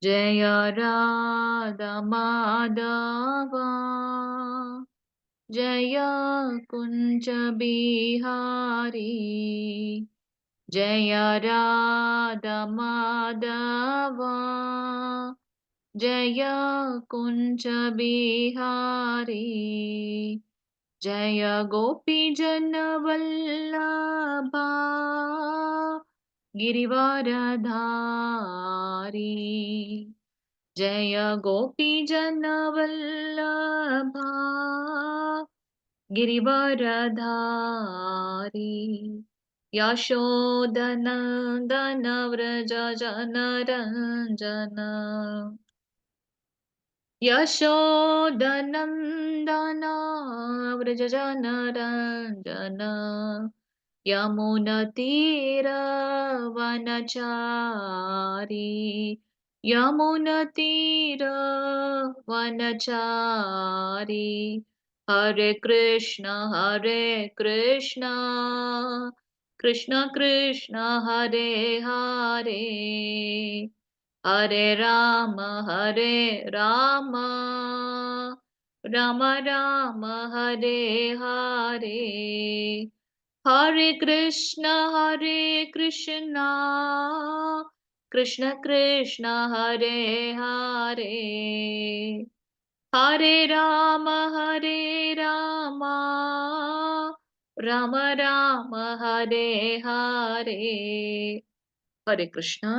जय राधा माधव जय कुञ्ज बिहारी जय राधा माधव जय कुञ्ज बिहारी जय गोपीजन वल्लभा गिरिवरधारी जय गोपीजन वल्लभा गिरिवरधारी यशोदनन्दन व्रज जनरञ्जन यशोदनन्दन व्रज जनरञ्जन यमुनतीरवनचारी यमुनतीरवनचारी हरे कृष्ण कृष्ण कृष्ण हरे हरे हरे राम राम राम हरे हरे हरे कृष्ण कृष्ण कृष्ण हरे हरे हरे राम राम राम हरे हरे हरे कृष्णा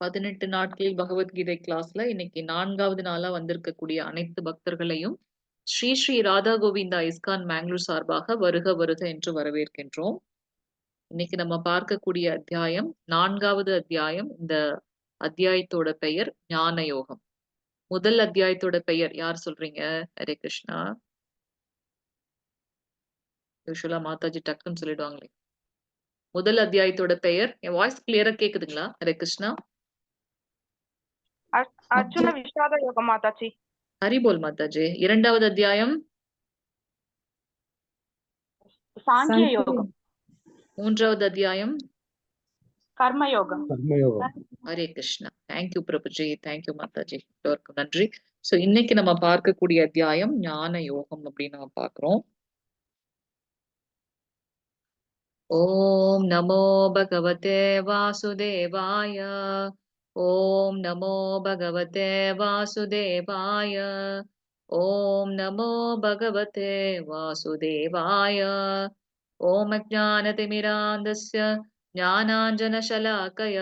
18 நாட்களில் பகவத்கீதை கிளாஸ்ல இன்னைக்கு 4வது நாளா வந்திருக்கக்கூடிய அனைத்து பக்தர்களையும் ஸ்ரீ ஸ்ரீ ராதா கோவிந்தா இஸ்கான் மேங்களூர் சார்பாக வருக வருக என்று வரவேற்கின்றோம். இன்னைக்கு நம்ம பார்க்கக்கூடிய அத்தியாயம் 4வது அத்தியாயம். இந்த அத்தியாயத்தோட பெயர் ஞான யோகம். முதல் அத்தியாயத்தோட பெயர் யார் சொல்றீங்க? ஹரே கிருஷ்ணா. யூசுவலா மாதாஜி டக்குன்னு சொல்லிடுவாங்களே. முதல் அத்தியாயத்தோட பெயர், என் வாய்ஸ் கிளியரா கேக்குதுங்களா? ஹரே கிருஷ்ணா. அர்ஜுன விஷாத யோகம் மாதாஜி. ஹரிபோல் மாதாஜி. இரண்டாவது அத்தியாயம் சாங்கிய யோகம். மூன்றாவது அத்தியாயம் கர்மயோகம். ஹரே கிருஷ்ணா. தேங்க்யூ பிரபுஜி, தேங்க்யூ மாதாஜி, எல்லோருக்கும் நன்றி. சோ இன்னைக்கு நம்ம பார்க்கக்கூடிய அத்தியாயம் ஞான யோகம் அப்படின்னு நம்ம பார்க்கிறோம். ஓம் நமோ பகவதே வாசுதேவாய. ஓம் நமோ பகவதே வாசுதேவாய. ஓம் நமோ பகவதே வாசுதேவாய. ஓம் அஜ்ஞானதிமிராந்தஸ்ய ज्ञानाञ्जनशलाकय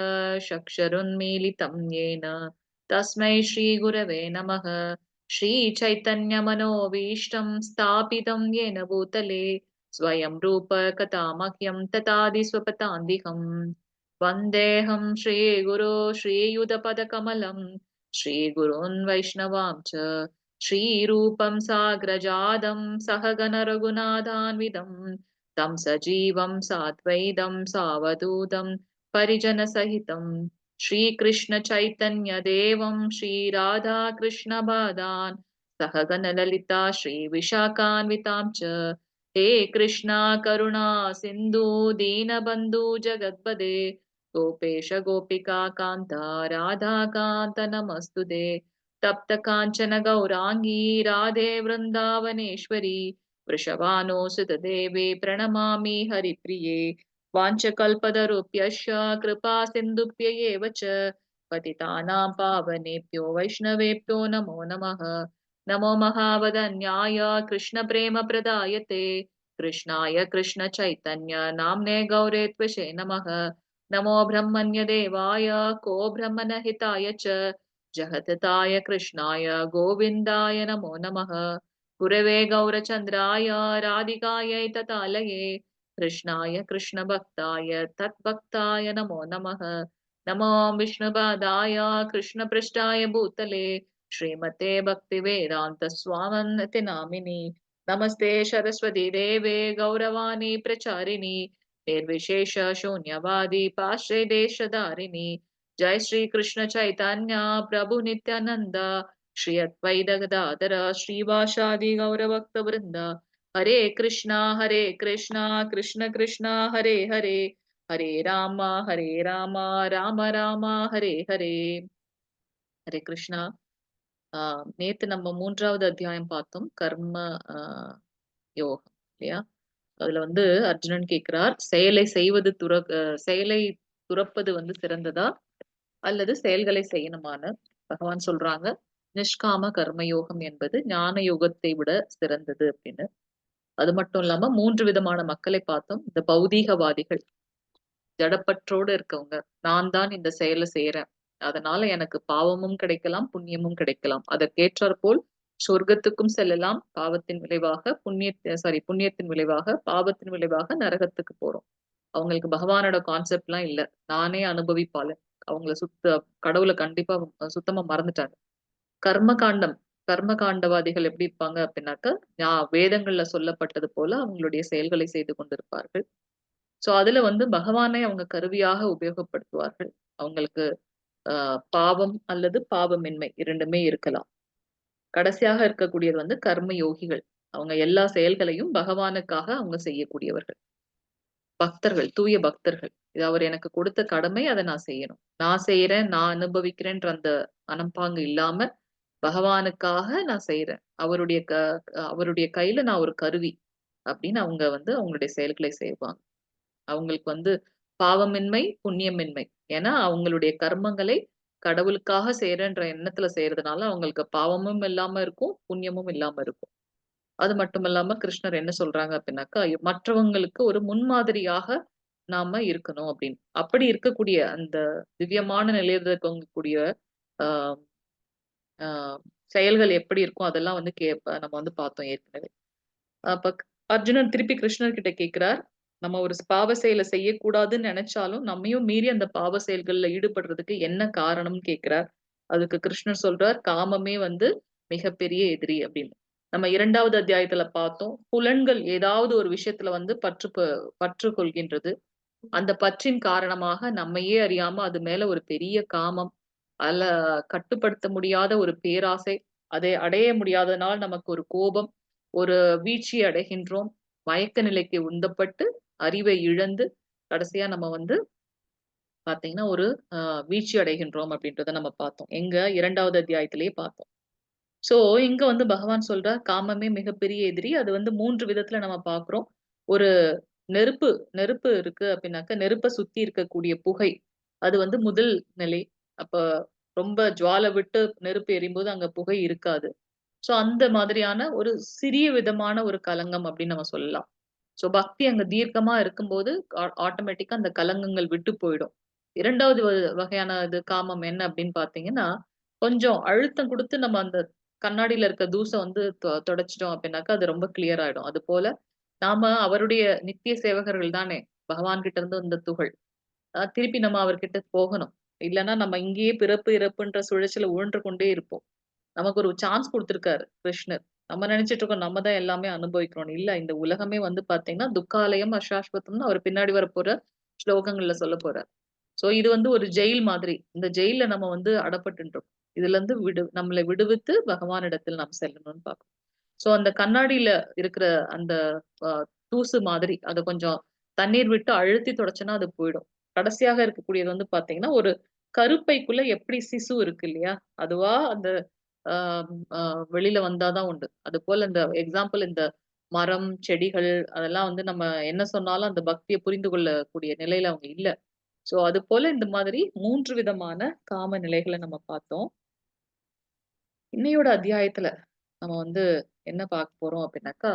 चक्षुरुन्मीलितं येन तस्मै श्रीगुरवे नमः. श्रीचैतन्यमनोभीष्टं स्थापितं येन भूतले स्वयं रूप कथामह्यं तथादिस्वपदान्तिकम् वन्देऽहं श्रीगुरो श्रीयुतपदकमलं श्रीगुरोन् वैष्णवां च श्रीरूपं साग्रजातं सहगण रघुनाथान्वितं तं सजीवं साद्वैतं सावधूतं परिजनसहितं श्रीकृष्ण चैतन्यदेवं श्रीराधाकृष्णपादान् सहगणललिता श्रीविशाखान्वितां च हे कृष्णा करुणा सिन्धु दीनबन्धु जगत्पदे गोपेश गोपिका कान्ता राधाकान्त नमस्तुते तप्त काञ्चन गौराङ्गी राधे वृन्दावनेश्वरी वृषभानुसुत देवे प्रणमामि हरिप्रिये वाञ्छकल्पतरुभ्यश्च कृपा सिन्धुभ्य एव च पतितानां पावनेभ्यो वैष्णवेभ्यो नमो नमः. नमो महावदन्याय कृष्णप्रेमप्रदायते कृष्णाय कृष्णचैतन्य नाम्ने गौरे त्वषे नमः. नमो ब्रह्मण्यदेवाय को ब्रह्मणहिताय च जगत्ताय कृष्णाय गोविन्दाय नमो नमः. गुरवे गौरचन्द्राय राधिकायै ततालये कृष्णाय कृष्णभक्ताय तद्भक्ताय नमो नमः. नमो विष्णुपादाय कृष्णपृष्ठाय भूतले श्रीमते भक्तिवेदान्त स्वामिनिति नामिनि नमस्ते सरस्वती देवे गौरवाणी प्रचारिणि निर्विशेष शून्यवादी पाश्रय देशधारिणि जय श्री कृष्ण चैतन्य प्रभु नित्यानंद श्री अद्वैत गदाधर श्रीवासादि गौरभक्तवृंद हरे कृष्णा कृष्ण कृष्ण हरे हरे ஹரே ராமா ஹரே ராமா ராம ராமா ஹரே ஹரே. ஹரே கிருஷ்ணா. நேத்து நம்ம 3வது அத்தியாயம் பார்த்தோம். கர்ம யோகம் இல்லையா? அதுல வந்து அர்ஜுனன் கேட்கிறார், செயலை செய்வது செயலை துறப்பது வந்து சிறந்ததா அல்லது செயல்களை செய்யணுமான்னு. பகவான் சொல்றாங்க, நிஷ்காம கர்மயோகம் என்பது ஞான யோகத்தை விட சிறந்தது அப்படின்னு. அது மட்டும் இல்லாம 3 விதமான மக்களை பார்த்தோம். இந்த பௌதீகவாதிகள், ஜடப்பற்றோடு இருக்கவங்க, நான் தான் இந்த செயலை செய்யறேன், அதனால எனக்கு பாவமும் கிடைக்கலாம் புண்ணியமும் கிடைக்கலாம், அதற்கேற்றாற் போல் சொர்க்கத்துக்கும் செல்லலாம், பாவத்தின் விளைவாக புண்ணியத்தின் விளைவாக பாவத்தின் விளைவாக நரகத்துக்கு போறோம். அவங்களுக்கு பகவானோட கான்செப்ட்லாம் இல்ல. நானே அனுபவிப்பாளன். அவங்கள கடவுள கண்டிப்பா சுத்தமா மறந்துட்டாங்க. கர்ம காண்டம் கர்ம காண்டவாதிகள் எப்படி இருப்பாங்க அப்படின்னாக்கா, வேதங்கள்ல சொல்லப்பட்டது போல அவங்களுடைய செயல்களை செய்து கொண்டிருப்பார்கள். சோ அதுல வந்து பகவானை அவங்க கருவியாக உபயோகப்படுத்துவார்கள். அவங்களுக்கு பாவம் அல்லது பாவமின்மை 2மே இருக்கலாம். கடைசியாக இருக்கக்கூடியது வந்து கர்ம யோகிகள். அவங்க எல்லா செயல்களையும் பகவானுக்காக அவங்க செய்யக்கூடியவர்கள். பக்தர்கள், தூய பக்தர்கள். இது அவர் எனக்கு கொடுத்த கடமை, அத நான் செய்யணும். நான் செய்றேன், நான் அனுபவிக்கிறேன்ற அந்த மனப்பாங்கு இல்லாம, பகவானுக்காக நான் செய்றேன். அவருடைய கையில நான் ஒரு கருவி அப்படின்னு அவங்க வந்து அவங்களுடைய செயல்களை செய்வாங்க. அவங்களுக்கு வந்து பாவமின்மை, புண்ணியமின்மை. ஏன்னா அவங்களுடைய கர்மங்களை கடவுளுக்காக செய்றேன்ற எண்ணத்துல செய்றதுனால அவங்களுக்கு பாவமும் இல்லாம இருக்கும், புண்ணியமும் இல்லாம இருக்கும். அது மட்டும் இல்லாம கிருஷ்ணர் என்ன சொல்றாங்க அப்படின்னாக்கா, மற்றவங்களுக்கு ஒரு முன்மாதிரியாக நாம இருக்கணும் அப்படின்னு. அப்படி இருக்கக்கூடிய அந்த திவ்யமான நிலையில இருக்கக்கூடிய ஆ ஆ செயல்கள் எப்படி இருக்கும் அதெல்லாம் வந்து நம்ம வந்து பார்த்தோம் ஏற்கனவே. அப்ப அர்ஜுனன் திருப்பி கிருஷ்ணர் கிட்ட கேட்கிறார். நம்ம ஒரு பாவ செயல செய்யக்கூடாதுன்னு நெனச்சாலும், நம்மையும் மீறி அந்த பாவ செயல்கள்ல ஈடுபடுறதுக்கு என்ன காரணம்னு கேட்கிறார். அதுக்கு கிருஷ்ணர் சொல்றார், காமமே வந்து மிகப்பெரிய எதிரி அப்படின்னு. நம்ம 2வது அத்தியாயத்துல பார்த்தோம். புலன்கள் ஏதாவது ஒரு விஷயத்துல வந்து பற்று கொள்கின்றது. அந்த பற்றின் காரணமாக நம்மையே அறியாம அது மேல ஒரு பெரிய காமம், அல்ல கட்டுப்படுத்த முடியாத ஒரு பேராசை, அதை அடைய முடியாதனால் நமக்கு ஒரு கோபம், ஒரு வீழ்ச்சி அடைகின்றோம். மயக்க நிலைக்கு உந்தப்பட்டு, அறிவை இழந்து, கடைசியா நம்ம வந்து பார்த்தீங்கன்னா, ஒரு அ வீழ்ச்சி அடைகின்றோம் அப்படின்றத நம்ம பார்த்தோம். எங்க 2வது அத்தியாயத்திலேயே பார்த்தோம். சோ, இங்க வந்து பகவான் சொல்றார், காமமே மிகப்பெரிய எதிரி. அது வந்து 3 விதத்துல நம்ம பார்க்கிறோம். ஒரு நெருப்பு நெருப்பு இருக்கு அப்படின்னாக்க, நெருப்ப சுத்தி இருக்கக்கூடிய புகை. அது வந்து முதல் நிலை. அப்ப ரொம்ப ஜுவால விட்டு நெருப்பு எரியும்போது அங்க புகை இருக்காது. சோ, அந்த மாதிரியான ஒரு சிறிய விதமான ஒரு கலங்கம் அப்படின்னு நம்ம சொல்லலாம். சோ, பக்தி அங்க தீர்க்கமா இருக்கும்போது ஆட்டோமேட்டிக்கா அந்த கலங்கங்கள் விட்டு போயிடும். 2வது வகையான இது காமம் என்ன அப்படின்னு பார்த்தீங்கன்னா, கொஞ்சம் அழுத்தம் குடுத்து நம்ம அந்த கண்ணாடியில இருக்க தூச வந்து தொடச்சுட்டோம் அப்படின்னாக்கா, அது ரொம்ப கிளியர் ஆயிடும். அதுபோல நாம அவருடைய நித்திய சேவகர்கள் தானே! பகவான் கிட்ட இருந்து வந்த துகள். திருப்பி நம்ம அவர்கிட்ட போகணும். இல்லன்னா நம்ம இங்கேயே பிறப்பு, இறப்புன்ற சுழற்சியில உழன்று கொண்டே இருப்போம். நமக்கு ஒரு சான்ஸ் குடுத்திருக்காரு கிருஷ்ணர். நம்ம நெனச்சுட்டு இருக்கோம், நம்ம தான் எல்லாமே அனுபவிக்கிறோம்ன்னு. இல்ல, இந்த உலகமே வந்து பார்த்தீங்கன்னா, துக்காலயம் அசாஸ்வதம்னு அவர் பின்னாடி வரப்போற ஸ்லோகங்கள்ல சொல்லப் போறார். சோ இது வந்து ஒரு ஜெயில் மாதிரி. இந்த ஜெயில்ல நம்ம வந்து அடப்பட்டுன்றோம். இதுலருந்து நம்மளை விடுவித்து பகவானிடத்தில் நாம் செல்லணும்னு பார்க்கிறோம். சோ அந்த கண்ணாடியில இருக்கிற அந்த அ தூசு மாதிரி, அத கொஞ்சம் தண்ணீர் விட்டு அழுத்தி தொடச்சோம்னா அது போயிடும். கடைசியாக இருக்கக்கூடியது வந்து பார்த்தீங்கன்னா, ஒரு கருப்பைக்குள்ள எப்படி சிசு இருக்கு இல்லையா? அதுவா அந்த அ அ வெளில வந்தா தான் உண்டு. அதுபோல இந்த எக்ஸாம்பிள் இந்த மரம், செடிகள் அதெல்லாம் வந்து நம்ம என்ன சொன்னாலும் அந்த பக்திய புரிந்து கொள்ளக்கூடிய நிலையில அவங்க இல்ல. சோ அதுபோல இந்த மாதிரி 3 விதமான காம நிலைகள நம்ம பார்த்தோம். இன்னையோட அத்தியாயத்துல நம்ம வந்து என்ன பார்க்க போறோம் அப்படின்னாக்கா,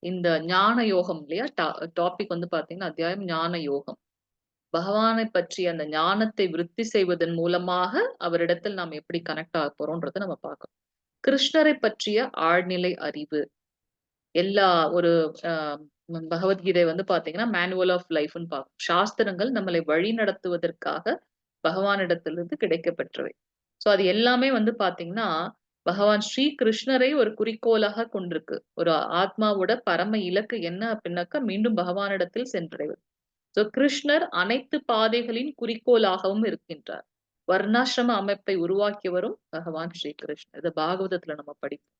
இந்த ஞான யோகம் இல்லையா? டாபிக் வந்து பார்த்தீங்கன்னா, அத்தியாயம் ஞான யோகம். பகவானை பற்றிய அந்த ஞானத்தை விருத்தி செய்வதன் மூலமாக அவரிடத்தில் நாம் எப்படி கனெக்ட் ஆகப் போறோம்ன்றத நம்ம பார்க்கணும். கிருஷ்ணரை பற்றிய ஆழ்நிலை அறிவு. எல்லா ஒரு அ பகவத்கீதை வந்து பார்த்தீங்கன்னா, மேனுவல் ஆஃப் லைஃப்ன்னு பார்ப்போம். சாஸ்திரங்கள் நம்மளை வழிநடத்துவதற்காக பகவானிடத்திலிருந்து கிடைக்கப்பெற்றவை. சோ அது எல்லாமே வந்து பார்த்தீங்கன்னா, பகவான் ஸ்ரீ கிருஷ்ணரை ஒரு குறிக்கோளாக கொண்டிருக்கு. ஒரு ஆத்மாவோட பரம இலக்கு என்ன அப்டின்னாக்கா, மீண்டும் பகவானிடத்தில் சென்றடைவது. சோ கிருஷ்ணர் அனைத்து பாதைகளின் குறிக்கோளாகவும் இருக்கின்றார். வர்ணாசிரம அமைப்பை உருவாக்கியவரும் பகவான் ஸ்ரீ கிருஷ்ணர். இத பாகவதத்துல நம்ம படிப்போம்.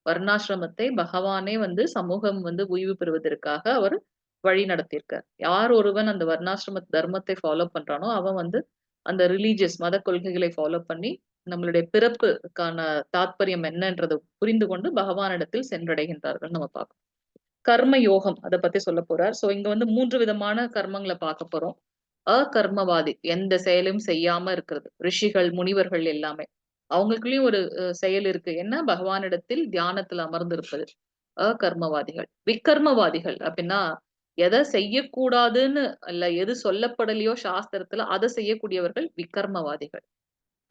வர்ணாசிரமத்தை பகவானே வந்து சமூகம் வந்து ஓய்வு பெறுவதற்காக அவர் வழி நடத்தியிருக்கார். யார் ஒருவன் அந்த வர்ணாசிரம தர்மத்தை ஃபாலோ பண்றானோ அவன் வந்து அந்த ரிலீஜியஸ் மத கொள்கைகளை ஃபாலோ பண்ணி நம்மளுடைய பிறப்புக்கான தாத்பரியம் என்னன்றதை புரிந்து கொண்டு பகவானிடத்தில் சென்றடைகின்றார்கள் நம்ம பார்க்கணும். கர்ம யோகம் அதை பத்தி சொல்ல போறார். சோ இங்க வந்து 3 விதமான கர்மங்களை பார்க்க போறோம். அகர்மவாதி, எந்த செயலும் செய்யாம இருக்கிறது. ரிஷிகள், முனிவர்கள் எல்லாமே அவங்களுக்குள்ளயும் ஒரு செயல் இருக்கு. என்ன? பகவானிடத்தில் தியானத்தில் அமர்ந்திருப்பது. அகர்மவாதிகள். விக்கர்மவாதிகள் அப்படின்னா எதை செய்யக்கூடாதுன்னு இல்ல, எது சொல்லப்படலையோ சாஸ்திரத்துல அதை செய்யக்கூடியவர்கள் விக்கர்மவாதிகள்.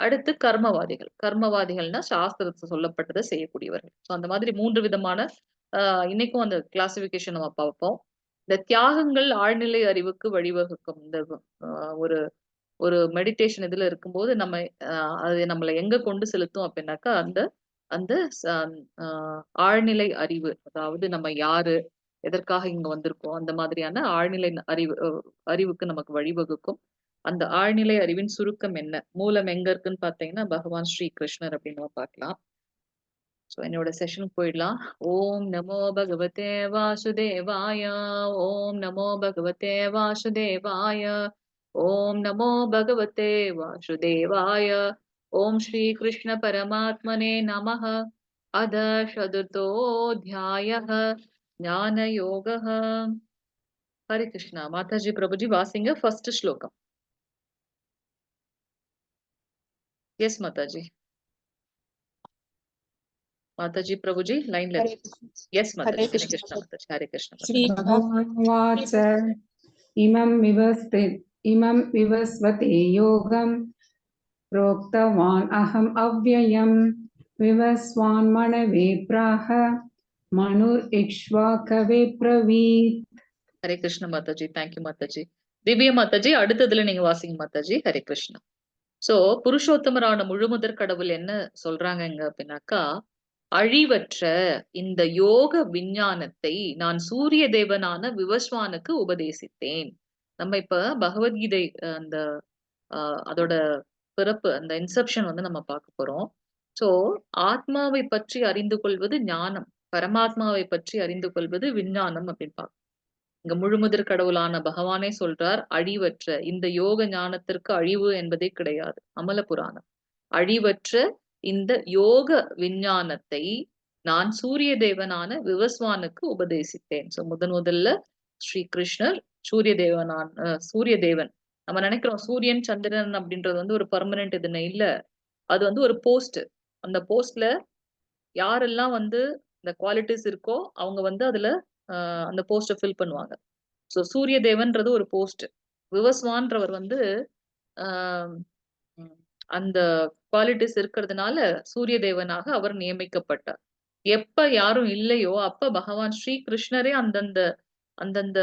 அடுத்து கர்மவாதிகள். கர்மவாதிகள்னா சாஸ்திரத்துல சொல்லப்பட்டதை செய்யக்கூடியவர்கள். ஸோ அந்த மாதிரி 3 விதமான இன்னைக்கும் அந்த கிளாசிபிகேஷன் நம்ம பார்ப்போம். இந்த தியாகங்கள் ஆழ்நிலை அறிவுக்கு வழிவகுக்கும். இந்த ஒரு ஒரு மெடிடேஷன் இதுல இருக்கும்போது நம்ம அது நம்மளை எங்க கொண்டு செலுத்தும் அப்படின்னாக்கா அந்த அந்த ஆழ்நிலை அறிவு, அதாவது நம்ம யாரு, எதற்காக இங்க வந்திருக்கோம், அந்த மாதிரியான ஆழ்நிலை அறிவுக்கு நமக்கு வழிவகுக்கும். அந்த ஆழ்நிலை அறிவின் சுருக்கம் என்ன, மூலம் எங்க இருக்குன்னு பாத்தீங்கன்னா பகவான் ஸ்ரீ கிருஷ்ணர் அப்படின்னு நம்ம பார்க்கலாம். ஸோ என்னோட செஷனுக்கு போயிடலாம். ஓம் நமோ பகவதே வாசுதேவாய. ஓம் நமோ பகவதே வாசுதேவாய. ஓம் நமோ பகவதே வாசுதேவாய. ஓம் ஸ்ரீ கிருஷ்ண பரமாத்மனே நமः. अध चतुर्थोऽध्यायः ज्ञानयोगः. हरे कृष्णा. माताजी प्रभुजी वासिंग फर्स्ट श्लोकम. यस माताजी. माताजी प्रभुजी लाइन ले. यस माताजी. हरे कृष्णा माताजी. हरे कृष्णा. श्री भगवानुवाच इमं विवस्वते योगं प्रोक्तवान् अहम् अव्ययम् विवस्वान् मनवे प्राह मनुर्इक्ष्वाकवे ब्रवीत्. हरे कृष्णा माताजी. थैंक यू माताजी. திவ்ய மாதாஜி அடுத்ததுல நீங்க வாசிங்க மாதாஜி. ஹரே கிருஷ்ணா. சோ புருஷோத்தமரான முழுமுதற் கடவுள் என்ன சொல்றாங்க அப்படின்னாக்கா, அழிவற்ற இந்த யோக விஞ்ஞானத்தை நான் சூரிய தேவனான விவஸ்வானுக்கு உபதேசித்தேன். நம்ம இப்ப பகவத்கீதை அந்த அதோட பிறப்பு, அந்த இன்செப்ஷன் வந்து நம்ம பார்க்க போறோம். சோ ஆத்மாவை பற்றி அறிந்து கொள்வது ஞானம், பரமாத்மாவை பற்றி அறிந்து கொள்வது விஞ்ஞானம் அப்படின்னு பார்க்கணும். இங்க முழுமுதற் கடவுளான பகவானே சொல்றார், அழிவற்ற இந்த யோக ஞானத்திற்கு அழிவு என்பதே கிடையாது. அமல புராணம். அழிவற்ற இந்த யோக விஞ்ஞானத்தை நான் சூரிய தேவனான விவஸ்வானுக்கு உபதேசித்தேன். சோ முதல்ல ஸ்ரீ கிருஷ்ணர் சூரிய தேவன். நம்ம நினைக்கிறோம் சூரியன் சந்திரன் அப்படின்றது வந்து ஒரு பர்மனன்ட் இதுன்னு இல்ல. அது வந்து ஒரு போஸ்ட். அந்த போஸ்ட்ல யாரெல்லாம் வந்து இந்த குவாலிட்டிஸ் இருக்கோ அவங்க வந்து அதுல அந்த போஸ்ட ஃபில் பண்ணுவாங்க. சோ சூரிய தேவன்றது ஒரு போஸ்ட். விவஸ்வான்றவர் வந்து அந்த குவாலிட்டிஸ் இருக்கிறதுனால சூரிய தேவனாக அவர் நியமிக்கப்பட்டார். எப்ப யாரும் இல்லையோ அப்ப பகவான் ஸ்ரீ கிருஷ்ணரே அந்தந்த அந்தந்த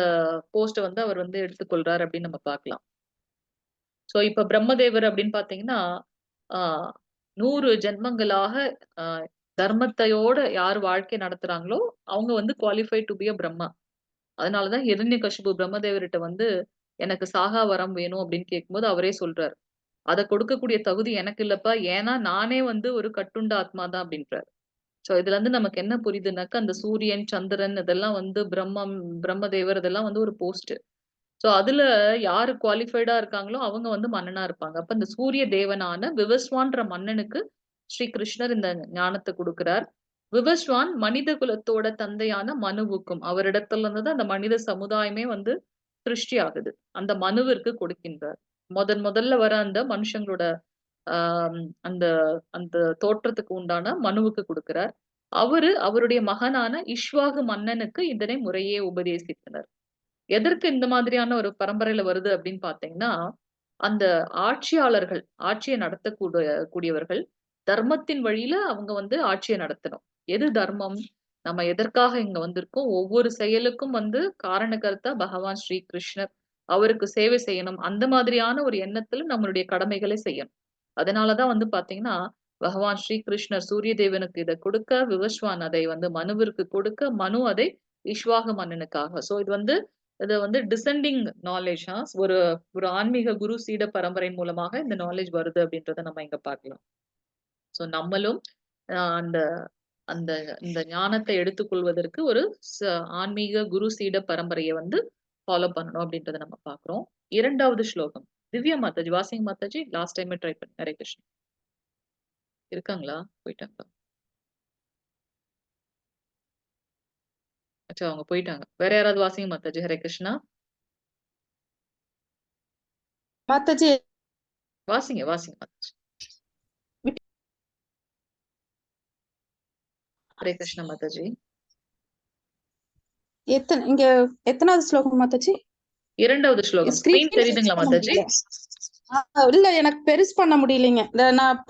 போஸ்ட வந்து அவர் வந்து எடுத்துக்கொள்றார் அப்படின்னு நம்ம பார்க்கலாம். சோ இப்ப பிரம்மதேவர் அப்படின்னு பாத்தீங்கன்னா 100 ஜென்மங்களாக தர்மத்தையோட யார் வாழ்க்கை நடத்துறாங்களோ அவங்க வந்து qualified to be a Brahma. அதனாலதான் ஹிரண்யகசிபு பிரம்மதேவர்கிட்ட வந்து எனக்கு சாகா வரம் வேணும் அப்படின்னு கேட்கும்போது அவரே சொல்றாரு, அதை கொடுக்கக்கூடிய தகுதி எனக்கு இல்லப்பா, ஏன்னா நானே வந்து ஒரு கட்டுண்ட ஆத்மா தான் அப்படின்றாரு. சோ இதுல இருந்து நமக்கு என்ன புரியுதுனாக்கா, அந்த சூரியன் சந்திரன் இதெல்லாம் வந்து பிரம்மதேவர் இதெல்லாம் வந்து ஒரு போஸ்ட். சோ அதுல யாரு குவாலிஃபைடா இருக்காங்களோ அவங்க வந்து மன்னனா இருப்பாங்க. அப்ப இந்த சூரிய தேவனான விவஸ்வான்ற மன்னனுக்கு ஸ்ரீ கிருஷ்ணர் இந்த ஞானத்தை கொடுக்கிறார். விவஸ்வான் மனித குலத்தோட தந்தையான மனுவுக்கும், அவரிடத்துல இருந்து அந்த மனித சமுதாயமே வந்து சிருஷ்டி ஆகுது. அந்த மனுவிற்கு கொடுக்கின்றார். முதல்ல வர அந்த மனுஷங்களோட அந்த அந்த தோற்றத்துக்கு உண்டான மனுவுக்கு கொடுக்கிறார். அவருடைய மகனான இஷ்வாகு மன்னனுக்கு இதனை முறையே உபதேசித்தனர். எதற்கு இந்த மாதிரியான ஒரு பரம்பரையில வருது அப்படின்னு பாத்தீங்கன்னா, அந்த ஆட்சியாளர்கள், ஆட்சியை கூடியவர்கள் தர்மத்தின் வழியில அவங்க வந்து ஆட்சியை நடத்தணும். எது தர்மம்? நம்ம எதற்காக இங்க வந்திருக்கோம்? ஒவ்வொரு செயலுக்கும் வந்து காரணகர்த்தா பகவான் ஸ்ரீ கிருஷ்ணர். அவருக்கு சேவை செய்யணும். அந்த மாதிரியான ஒரு எண்ணத்துல நம்மளுடைய கடமைகளை செய்யணும். அதனாலதான் வந்து பாத்தீங்கன்னா, பகவான் ஸ்ரீ கிருஷ்ணர் சூரிய தேவனுக்கு இதை கொடுக்க, விவஸ்வான் அதை வந்து மனுவிற்கு கொடுக்க, மனு அதை இஷ்வாகு மன்னனுக்காக. சோ இது வந்து டிசெண்டிங் நாலேஜ். ஒரு ஒரு ஆன்மீக குரு சீட பரம்பரை மூலமாக இந்த நாலேஜ் வருது அப்படின்றத நம்ம இங்க பார்க்கலாம். சோ நம்மளும் அந்த அந்த இந்த ஞானத்தை எடுத்துக்கொள்வதற்கு ஒரு ஆன்மீக குரு சீட பரம்பரையை வந்து ஃபாலோ பண்ணணும் அப்படின்றத நம்ம பாக்குறோம். 2வது ஸ்லோகம். திவ்யா மாதாஜி வாசிங்க மாதாஜி. லாஸ்ட் டைமே ட்ரை பண்ணி. ஹரே கிருஷ்ணா. இருக்காங்களா? போயிட்டாங்களா? அச்சா, அவங்க போயிட்டாங்க. வேற யாராவது வாசிங்க மாதாஜி. ஹரே கிருஷ்ணா. மாதாஜி வாசிங்க வாசிங்க மாதாஜி. ஹரே கிருஷ்ணா மாதாஜி. இங்க எத்தனாவது ஸ்லோகம் மாதாஜி? 2வது ஸ்லோகம். ஸ்கிரீன் தெரியுதுங்களா மாதாஜி? இல்ல, எனக்கு பெருசு பண்ண முடியலைங்க. நான்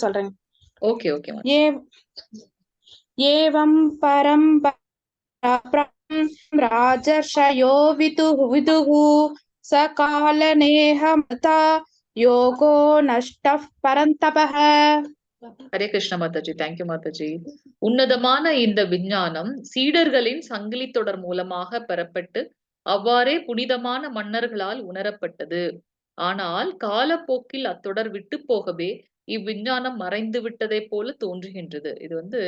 சொல்றேன். Okay okay. ஏவம் பரம் ராஜர்ஷயோ விதுஹு சகால நேஹமதா யோகோ நஷ்டः பரந்தபஹ. ஹரே கிருஷ்ண மாதாஜி. தேங்க்யூ மாதாஜி. உன்னதமான இந்த விஞ்ஞானம் சீடர்களின் சங்கிலி தொடர் மூலமாக பெறப்பட்டு அவ்வாறே புனிதமான மன்னர்களால் உணரப்பட்டது. ஆனால் காலப்போக்கில் அத்தொடர் விட்டு போகவே இவ்விஞ்ஞானம் மறைந்து விட்டதை போல தோன்றுகின்றது. இது வந்து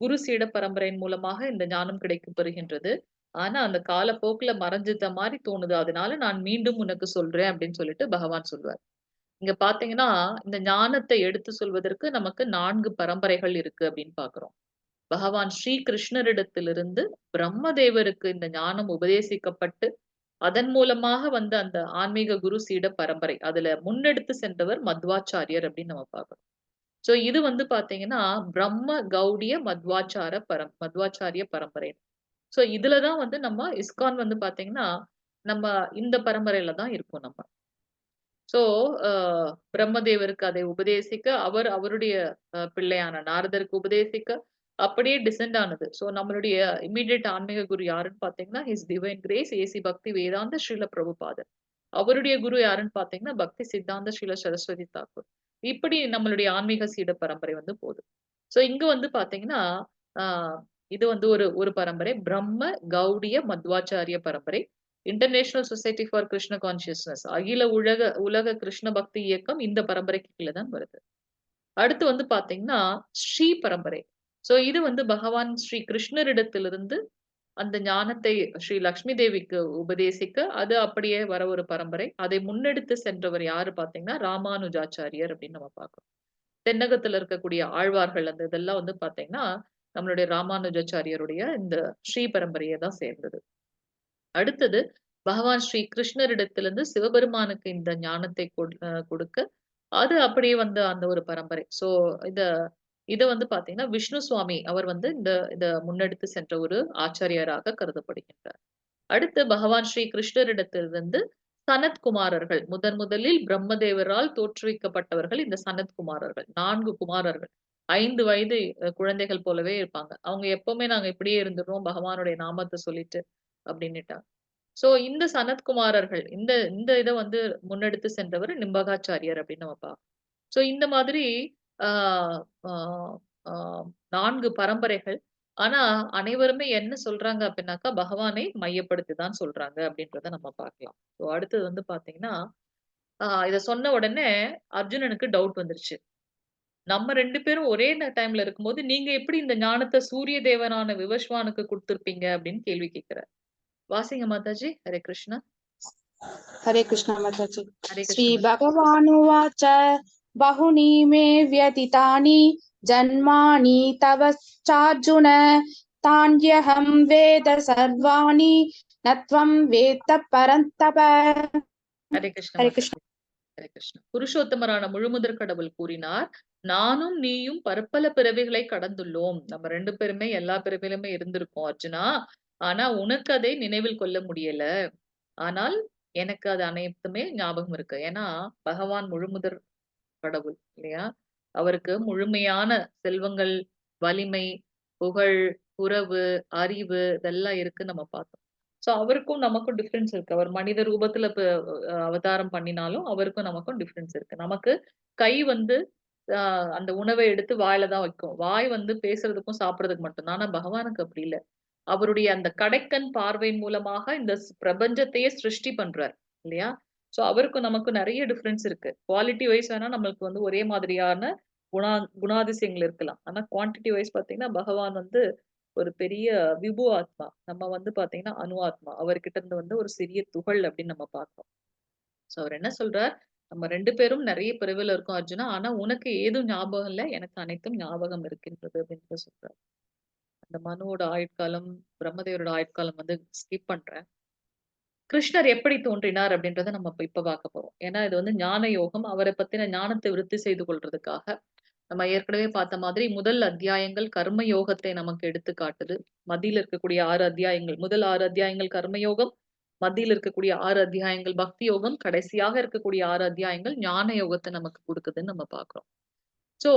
குரு சீட பரம்பரையின் மூலமாக இந்த ஞானம் கிடைக்க பெறுகின்றது. ஆனா அந்த காலப்போக்குல மறைஞ்சிட்ட மாதிரி தோணுது. அதனால நான் மீண்டும் உனக்கு சொல்றேன் அப்படின்னு சொல்லிட்டு பகவான் சொல்வார். இங்க பாத்தீங்கன்னா, இந்த ஞானத்தை எடுத்து சொல்வதற்கு நமக்கு 4 பரம்பரைகள் இருக்கு அப்படின்னு பாக்குறோம். பகவான் ஸ்ரீ கிருஷ்ணரிடத்திலிருந்து பிரம்மதேவருக்கு இந்த ஞானம் உபதேசிக்கப்பட்டு, அதன் மூலமாக வந்த அந்த ஆன்மீக குரு சீட பரம்பரை. அதுல முன்னெடுத்து சென்றவர் மத்வாச்சாரியர் அப்படின்னு நம்ம பாக்குறோம். சோ இது வந்து பாத்தீங்கன்னா, பிரம்ம கௌடிய மத்வாச்சாரிய பரம்பரை. சோ இதுலதான் வந்து நம்ம இஸ்கான் வந்து பாத்தீங்கன்னா, நம்ம இந்த பரம்பரையில தான் இருக்கோம் நம்ம. சோ பிரம்மதேவருக்கு அதை உபதேசிக்க, அவருடைய பிள்ளையான நாரதருக்கு உபதேசிக்க, அப்படியே டிசெண்ட் ஆனது. சோ நம்மளுடைய இம்மீடியட் ஆன்மீக குரு யாருன்னு பாத்தீங்கன்னா, ஹிஸ் டிவைன் கிரேஸ் ஏசி பக்தி வேதாந்த ஸ்ரீல பிரபுபாதர். அவருடைய குரு யாருன்னு பாத்தீங்கன்னா, பக்தி சித்தாந்த ஸ்ரீல சரஸ்வதி தாக்கூர். இப்படி நம்மளுடைய ஆன்மீக சீட பரம்பரை வந்து போகுது. சோ இங்க வந்து பாத்தீங்கன்னா, ஆஹ் இது வந்து ஒரு பரம்பரை. பிரம்ம கௌடிய மத்வாச்சாரிய பரம்பரை. International society for Krishna consciousness, அகில உலக கிருஷ்ண பக்தி இயக்கம் இந்த பரம்பரைக்கு கீழே தான் வருது. அடுத்து வந்து பாத்தீங்கன்னா ஸ்ரீ பரம்பரை. சோ இது வந்து பகவான் ஸ்ரீ கிருஷ்ணரிடத்திலிருந்து அந்த ஞானத்தை ஸ்ரீ லக்ஷ்மி தேவிக்கு உபதேசிக்க, அது அப்படியே வர ஒரு பரம்பரை. அதை முன்னெடுத்து சென்றவர் யாரு பாத்தீங்கன்னா ராமானுஜாச்சாரியர் அப்படின்னு நம்ம பார்க்கிறோம். தென்னகத்துல இருக்கக்கூடிய ஆழ்வார்கள் அந்த இதெல்லாம் வந்து பாத்தீங்கன்னா நம்மளுடைய ராமானுஜாச்சாரியருடைய இந்த ஸ்ரீ பரம்பரையை தான் சேர்ந்தது. அடுத்தது பகவான் ஸ்ரீ கிருஷ்ணரிடத்திலிருந்து சிவபெருமானுக்கு இந்த ஞானத்தை கொடுக்க, அது அப்படியே வந்து அந்த ஒரு பரம்பரை. சோ இத வந்து பாத்தீங்கன்னா விஷ்ணு சுவாமி அவர் வந்து இத முன்னெடுத்து சென்ற ஒரு ஆச்சாரியராக கருதப்படுகின்றார். அடுத்து பகவான் ஸ்ரீ கிருஷ்ணரிடத்திலிருந்து சனத் குமாரர்கள், முதலில் பிரம்மதேவரால் தோற்றுவிக்கப்பட்டவர்கள் இந்த சனத் குமாரர்கள். 4 குமாரர்கள் 5 வயது குழந்தைகள் போலவே இருப்பாங்க. அவங்க எப்பவுமே நாங்க இப்படியே இருந்துடுறோம் பகவானுடைய நாமத்தை சொல்லிட்டு அப்படின்னுட்டாங்க. சோ இந்த சனத்குமாரர்கள் இந்த இத வந்து முன்னெடுத்து சென்றவர் நிம்பகாச்சாரியர் அப்படின்னு நம்ம பார்ப்போம். சோ இந்த மாதிரி ஆஹ் ஆஹ் ஆஹ் 4 பரம்பரைகள். ஆனா அனைவருமே என்ன சொல்றாங்க அப்படின்னாக்கா பகவானை மையப்படுத்தி தான் சொல்றாங்க அப்படின்றத நம்ம பார்க்கலாம். சோ அடுத்தது வந்து பாத்தீங்கன்னா இத சொன்ன உடனே அர்ஜுனனுக்கு டவுட் வந்துருச்சு. நம்ம 2 பேரும் ஒரே டைம்ல இருக்கும்போது நீங்க எப்படி இந்த ஞானத்தை சூரிய தேவனான விவஸ்வானுக்கு கொடுத்திருப்பீங்க அப்படின்னு கேள்வி கேட்கிறார். வாசிங்க மாதாஜி. ஹரே கிருஷ்ணா. ஹரே கிருஷ்ணா மாதாஜி. ஹரே ஸ்ரீ கிருஷ்ணா. பகவானுவாச்ச பஹுனி மே வ்யதிதானி ஜன்மானி தவ சார்ஜுன தான்யஹம் வேத சர்வாணி நத்வம் வேத்த பரந்தப. ஹரே கிருஷ்ணா. ஹரே கிருஷ்ணா. ஹரே கிருஷ்ணா. புருஷோத்தமரான முழுமுதற் கடவுள் கூறினார், நானும் நீயும் பற்பல பிறவிகளை கடந்துள்ளோம். நம்ம 2 பேருமே எல்லா பிறவிலுமே இருந்திருக்கோம் அர்ஜுனா. ஆனா உனக்கு அதை நினைவில் கொள்ள முடியல. ஆனால் எனக்கு அது அனைத்துமே ஞாபகம் இருக்கு. ஏன்னா பகவான் முழுமுதற் கடவுள் இல்லையா? அவருக்கு முழுமையான செல்வங்கள், வலிமை, புகழ், உறவு, அறிவு இதெல்லாம் இருக்கு நம்ம பார்த்தோம். சோ அவருக்கும் நமக்கும் டிஃபரன்ஸ் இருக்கு. அவர் மனித ரூபத்துல அவதாரம் பண்ணினாலும் அவருக்கும் நமக்கும் டிஃபரன்ஸ் இருக்கு. நமக்கு கை வந்து அந்த உணவை எடுத்து வாயில தான் வைக்கும். வாய் வந்து பேசுறதுக்கும் சாப்பிடுறதுக்கு மட்டும் தான். ஆனா பகவானுக்கு அப்படி இல்ல. அவருடைய அந்த கடைக்கண் பார்வையின் மூலமாக இந்த பிரபஞ்சத்தையே சிருஷ்டி பண்றார் இல்லையா? சோ அவருக்கும் நமக்கும் நிறைய டிஃபரன்ஸ் இருக்கு. குவாலிட்டி வைஸ் வேணா நம்மளுக்கு வந்து ஒரே மாதிரியான குணாதிசயங்கள் இருக்கலாம். ஆனா குவான்டிட்டி வைஸ் பாத்தீங்கன்னா பகவான் வந்து ஒரு பெரிய விபு ஆத்மா. நம்ம வந்து பாத்தீங்கன்னா அணு ஆத்மா. அவர்கிட்ட இருந்து வந்து ஒரு சிறிய துகள் அப்படின்னு நம்ம பார்க்கிறோம். சோ அவர் என்ன சொல்றார், நம்ம 2 பேரும் நிறைய பிறவில இருக்கோம் அர்ஜுனா. ஆனா உனக்கு ஏதும் ஞாபகம் இல்ல. எனக்கு அனைத்தும் ஞாபகம் இருக்கின்றது அப்படின்னு சொல்றார். அந்த மனுவோட ஆயுட்காலம், பிரம்மதேவரோட ஆயுட்காலம் வந்து ஸ்கிப் பண்றேன். கிருஷ்ணர் எப்படி தோன்றினார் அப்படின்றத நம்ம இப்ப பார்க்க போறோம். ஏன்னா இது வந்து ஞான யோகம். அவரை பத்தின ஞானத்தை விருத்தி செய்து கொள்றதுக்காக நம்ம ஏற்கனவே பார்த்த மாதிரி முதல் அத்தியாயங்கள் கர்ம யோகத்தை நமக்கு எடுத்து காட்டுது. மத்தியில இருக்கக்கூடிய 6 அத்தியாயங்கள், முதல் 6 அத்தியாயங்கள் கர்ம யோகம், மத்தியில இருக்கக்கூடிய 6 அத்தியாயங்கள் பக்தி யோகம், கடைசியாக இருக்கக்கூடிய 6 அத்தியாயங்கள் ஞான யோகத்தை நமக்கு கொடுக்குதுன்னு நம்ம பார்க்கிறோம். சோ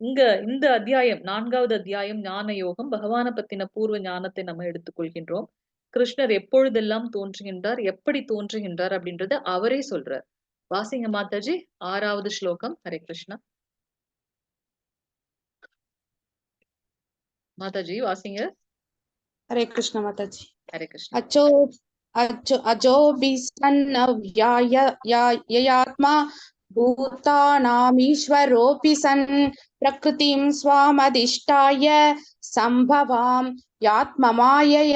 இங்க இந்த அத்தியாயம் 4வது அத்தியாயம் ஞான யோகம். பகவானை பத்தின பூர்வ ஞானத்தை நம்ம எடுத்துக்கொள்கின்றோம். கிருஷ்ணர் எப்பொழுதெல்லாம் தோன்றுகின்றார், எப்படி தோன்றுகின்றார் அப்படின்றத அவரே சொல்றார். வாசிங்க மாதாஜி 6வது ஸ்லோகம். ஹரே கிருஷ்ணா. மாதாஜி வாசிங்க. ஹரே கிருஷ்ண மாதாஜி. ஹரே கிருஷ்ணா. அச்சோ அஜோபிஸ்தன்னவ்யாத்மா பூதானாமீஸ்வரோபி சன் பிரகிருதிம் ஸ்வாமதிஷ்டாய சம்பவாம் யாத்மமாயய.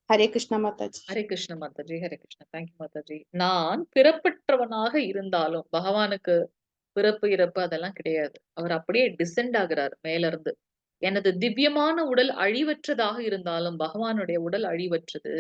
ஹரே கிருஷ்ண மாதாஜி. ஹரே கிருஷ்ண மாதாஜி. ஹரே கிருஷ்ணா. தேங்க்யூ மாதாஜி. நான் பிறப்பற்றவனாக இருந்தாலும் பகவானுக்கு பிறப்பு இறப்பு அதெல்லாம் கிடையாது. அவர் அப்படியே டிசெண்ட் ஆகிறார் மேல இருந்து. எனது திவ்யமான உடல் அழிவற்றதாக இருந்தாலும் பகவானுடைய உடல் அழிவற்றது.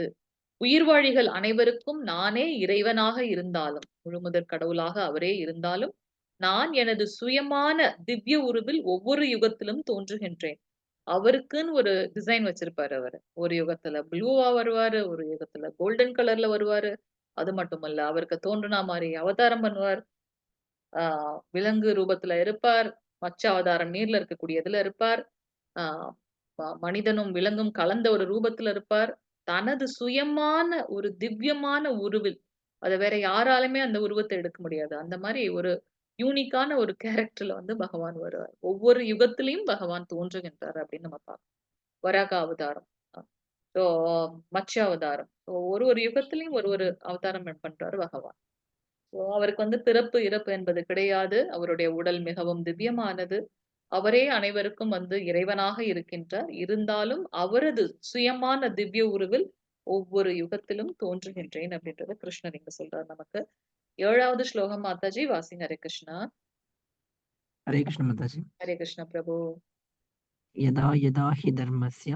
உயிர்வாழிகள் அனைவருக்கும் நானே இறைவனாக இருந்தாலும், முழுமுதற் கடவுளாக அவரே இருந்தாலும், நான் எனது சுயமான திவ்ய உருவில் ஒவ்வொரு யுகத்திலும் தோன்றுகின்றேன். அவருக்குன்னு ஒரு டிசைன் வச்சிருப்பாரு அவரு. ஒரு யுகத்துல ப்ளூவா வருவாரு, ஒரு யுகத்துல கோல்டன் கலர்ல வருவாரு. அது மட்டுமல்ல, அவருக்கு தோன்றுனா மாதிரி அவதாரம் பண்ணுவார். விலங்கு ரூபத்துல இருப்பார். மச்ச அவதாரம் நீர்ல இருக்கக்கூடியதுல இருப்பார். ஆஹ் மனிதனும் விலங்கும் கலந்த ஒரு ரூபத்துல இருப்பார். தனது சுயமான ஒரு திவ்யமான உருவில், அதை வேற யாராலுமே அந்த உருவத்தை எடுக்க முடியாது. அந்த மாதிரி ஒரு யூனிக்கான ஒரு கேரக்டர்ல வந்து பகவான் வருவார். ஒவ்வொரு யுகத்திலையும் பகவான் தோன்றுகின்றார் அப்படின்னு நம்ம பார்க்கணும். வராக அவதாரம், ஸோ மத்ஸ்ய அவதாரம், ஒரு ஒரு யுகத்திலையும் ஒரு ஒரு அவதாரம் பண்றாரு பகவான். அவருக்கு வந்து பிறப்பு இறப்பு என்பது கிடையாது. அவருடைய உடல் மிகவும் திவ்யமானது. அவரே அனைவருக்கும் வந்து இறைவனாக இருக்கின்றார். இருந்தாலும் அவரது சுயமான திவ்ய உருவில் ஒவ்வொரு யுகத்திலும் தோன்றுகின்றேன் அப்படின்றத கிருஷ்ணர் இங்க சொல்றார் நமக்கு. 7வது ஸ்லோகம் மாதாஜி வாசிங்க. ஹரே கிருஷ்ணா. हरे कृष्ण माताजी. ஹரே கிருஷ்ண பிரபு. यदा यदा हि धर्मस्य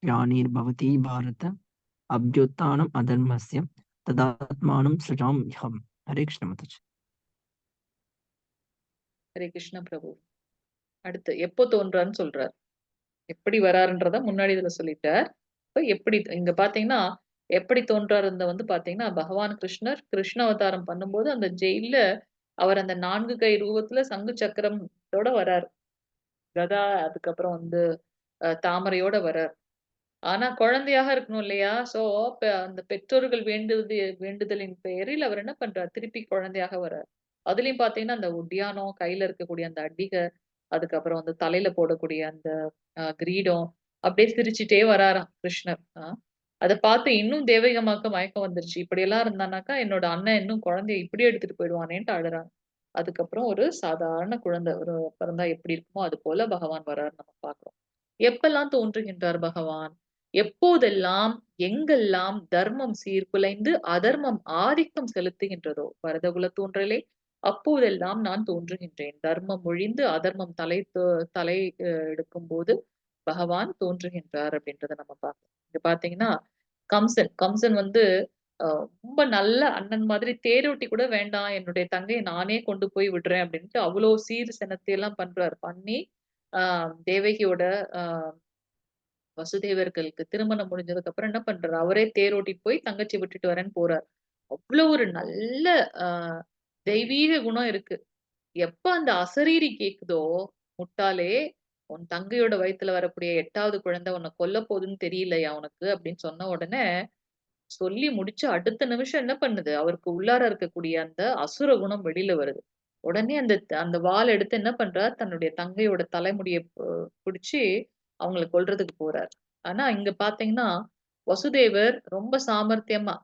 ग्लानिर्भवति भारत अभ्युत्थानम् अधर्मस्य तदात्मानं सृजाम्यहम्. हरे कृष्ण माताजी. ஹரே கிருஷ்ண பிரபு. அடுத்து எப்போ தோன்றான்னு சொல்றார். எப்படி வராருன்றத முன்னாடி இதுல சொல்லிட்டார். இப்ப எப்படி இங்க பாத்தீங்கன்னா எப்படி தோன்றாரு வந்து பாத்தீங்கன்னா பகவான் கிருஷ்ணர் கிருஷ்ண அவதாரம் பண்ணும்போது அந்த ஜெயில அவர் அந்த 4 கை ரூபத்துல சங்கு சக்கரத்தோட வரார். கதா அதுக்கப்புறம் வந்து தாமரையோட வரார். ஆனா குழந்தையாக இருக்கணும் இல்லையா? சோ அந்த பெற்றோர்கள் வேண்டுதலின் பெயரில் அவர் என்ன பண்றார்? திருப்பி குழந்தையாக வரார். அதுலயும் பாத்தீங்கன்னா அந்த உட்டியானம், கையில இருக்கக்கூடிய அந்த அடிகை, அதுக்கப்புறம் வந்து தலையில போடக்கூடிய அந்த கிரீடம், அப்படியே சிரிச்சுட்டே வராராம் கிருஷ்ணர். அத பார்த்து இன்னும் தேவகமாக்கு மயக்கம் வந்துருச்சு. இப்படியெல்லாம் இருந்தானாக்கா என்னோட அண்ணன் இன்னும் குழந்தைய இப்படியே எடுத்துட்டு போயிடுவானேன்ட்டு அழுறாங்க. அதுக்கப்புறம் ஒரு சாதாரண குழந்தை ஒரு பிறந்தா எப்படி இருக்குமோ அது போல பகவான் வராரு நம்ம பார்க்கிறோம். எப்பெல்லாம் தோன்றுகின்றார் பகவான்? எப்போதெல்லாம் எங்கெல்லாம் தர்மம் சீர்குலைந்து அதர்மம் ஆதிக்கம் செலுத்துகின்றதோ பரதகுல தோன்றலே அப்போதெல்லாம் நான் தோன்றுகின்றேன். தர்மம் ஒழிந்து அதர்மம் தலை எடுக்கும் போது பகவான் தோன்றுகின்றார் அப்படின்றத நம்ம பார்க்கணும். இங்க பாத்தீங்கன்னா கம்சன் வந்து ரொம்ப நல்ல அண்ணன் மாதிரி தேரோட்டி கூட வேண்டாம், என்னுடைய தங்கையை நானே கொண்டு போய் விடுறேன் அப்படின்ட்டு அவ்வளவு சீர் சினத்தை எல்லாம் பண்றாரு. பண்ணி தேவகியோட வசுதேவர்களுக்கு திருமணம் முடிஞ்சதுக்கு அப்புறம் என்ன பண்றாரு? அவரே தேரோட்டிட்டு போய் தங்கச்சி விட்டுட்டு வரேன்னு போறாரு. அவ்வளவு ஒரு நல்ல தெய்வீக குணம் இருக்கு. எப்ப அந்த அசரீரி கேக்குதோ, முட்டாளே உன் தங்கையோட வயித்துல வரக்கூடிய 8வது குழந்தை உன்னை கொல்ல போகுதுன்னு தெரியலையா உனக்கு அப்படின்னு சொன்ன உடனே சொல்லி முடிச்சு அடுத்த நிமிஷம் என்ன பண்ணுது? அவருக்கு உள்ளார இருக்கக்கூடிய அந்த அசுர குணம் வெளியில வருது. உடனே அந்த அந்த வாள் எடுத்து என்ன பண்றார்? தன்னுடைய தங்கையோட தலைமுடிய பிடிச்சு அவங்களை கொல்றதுக்கு போறார். ஆனா இங்க பாத்தீங்கன்னா வசுதேவர் ரொம்ப சாமர்த்தியமா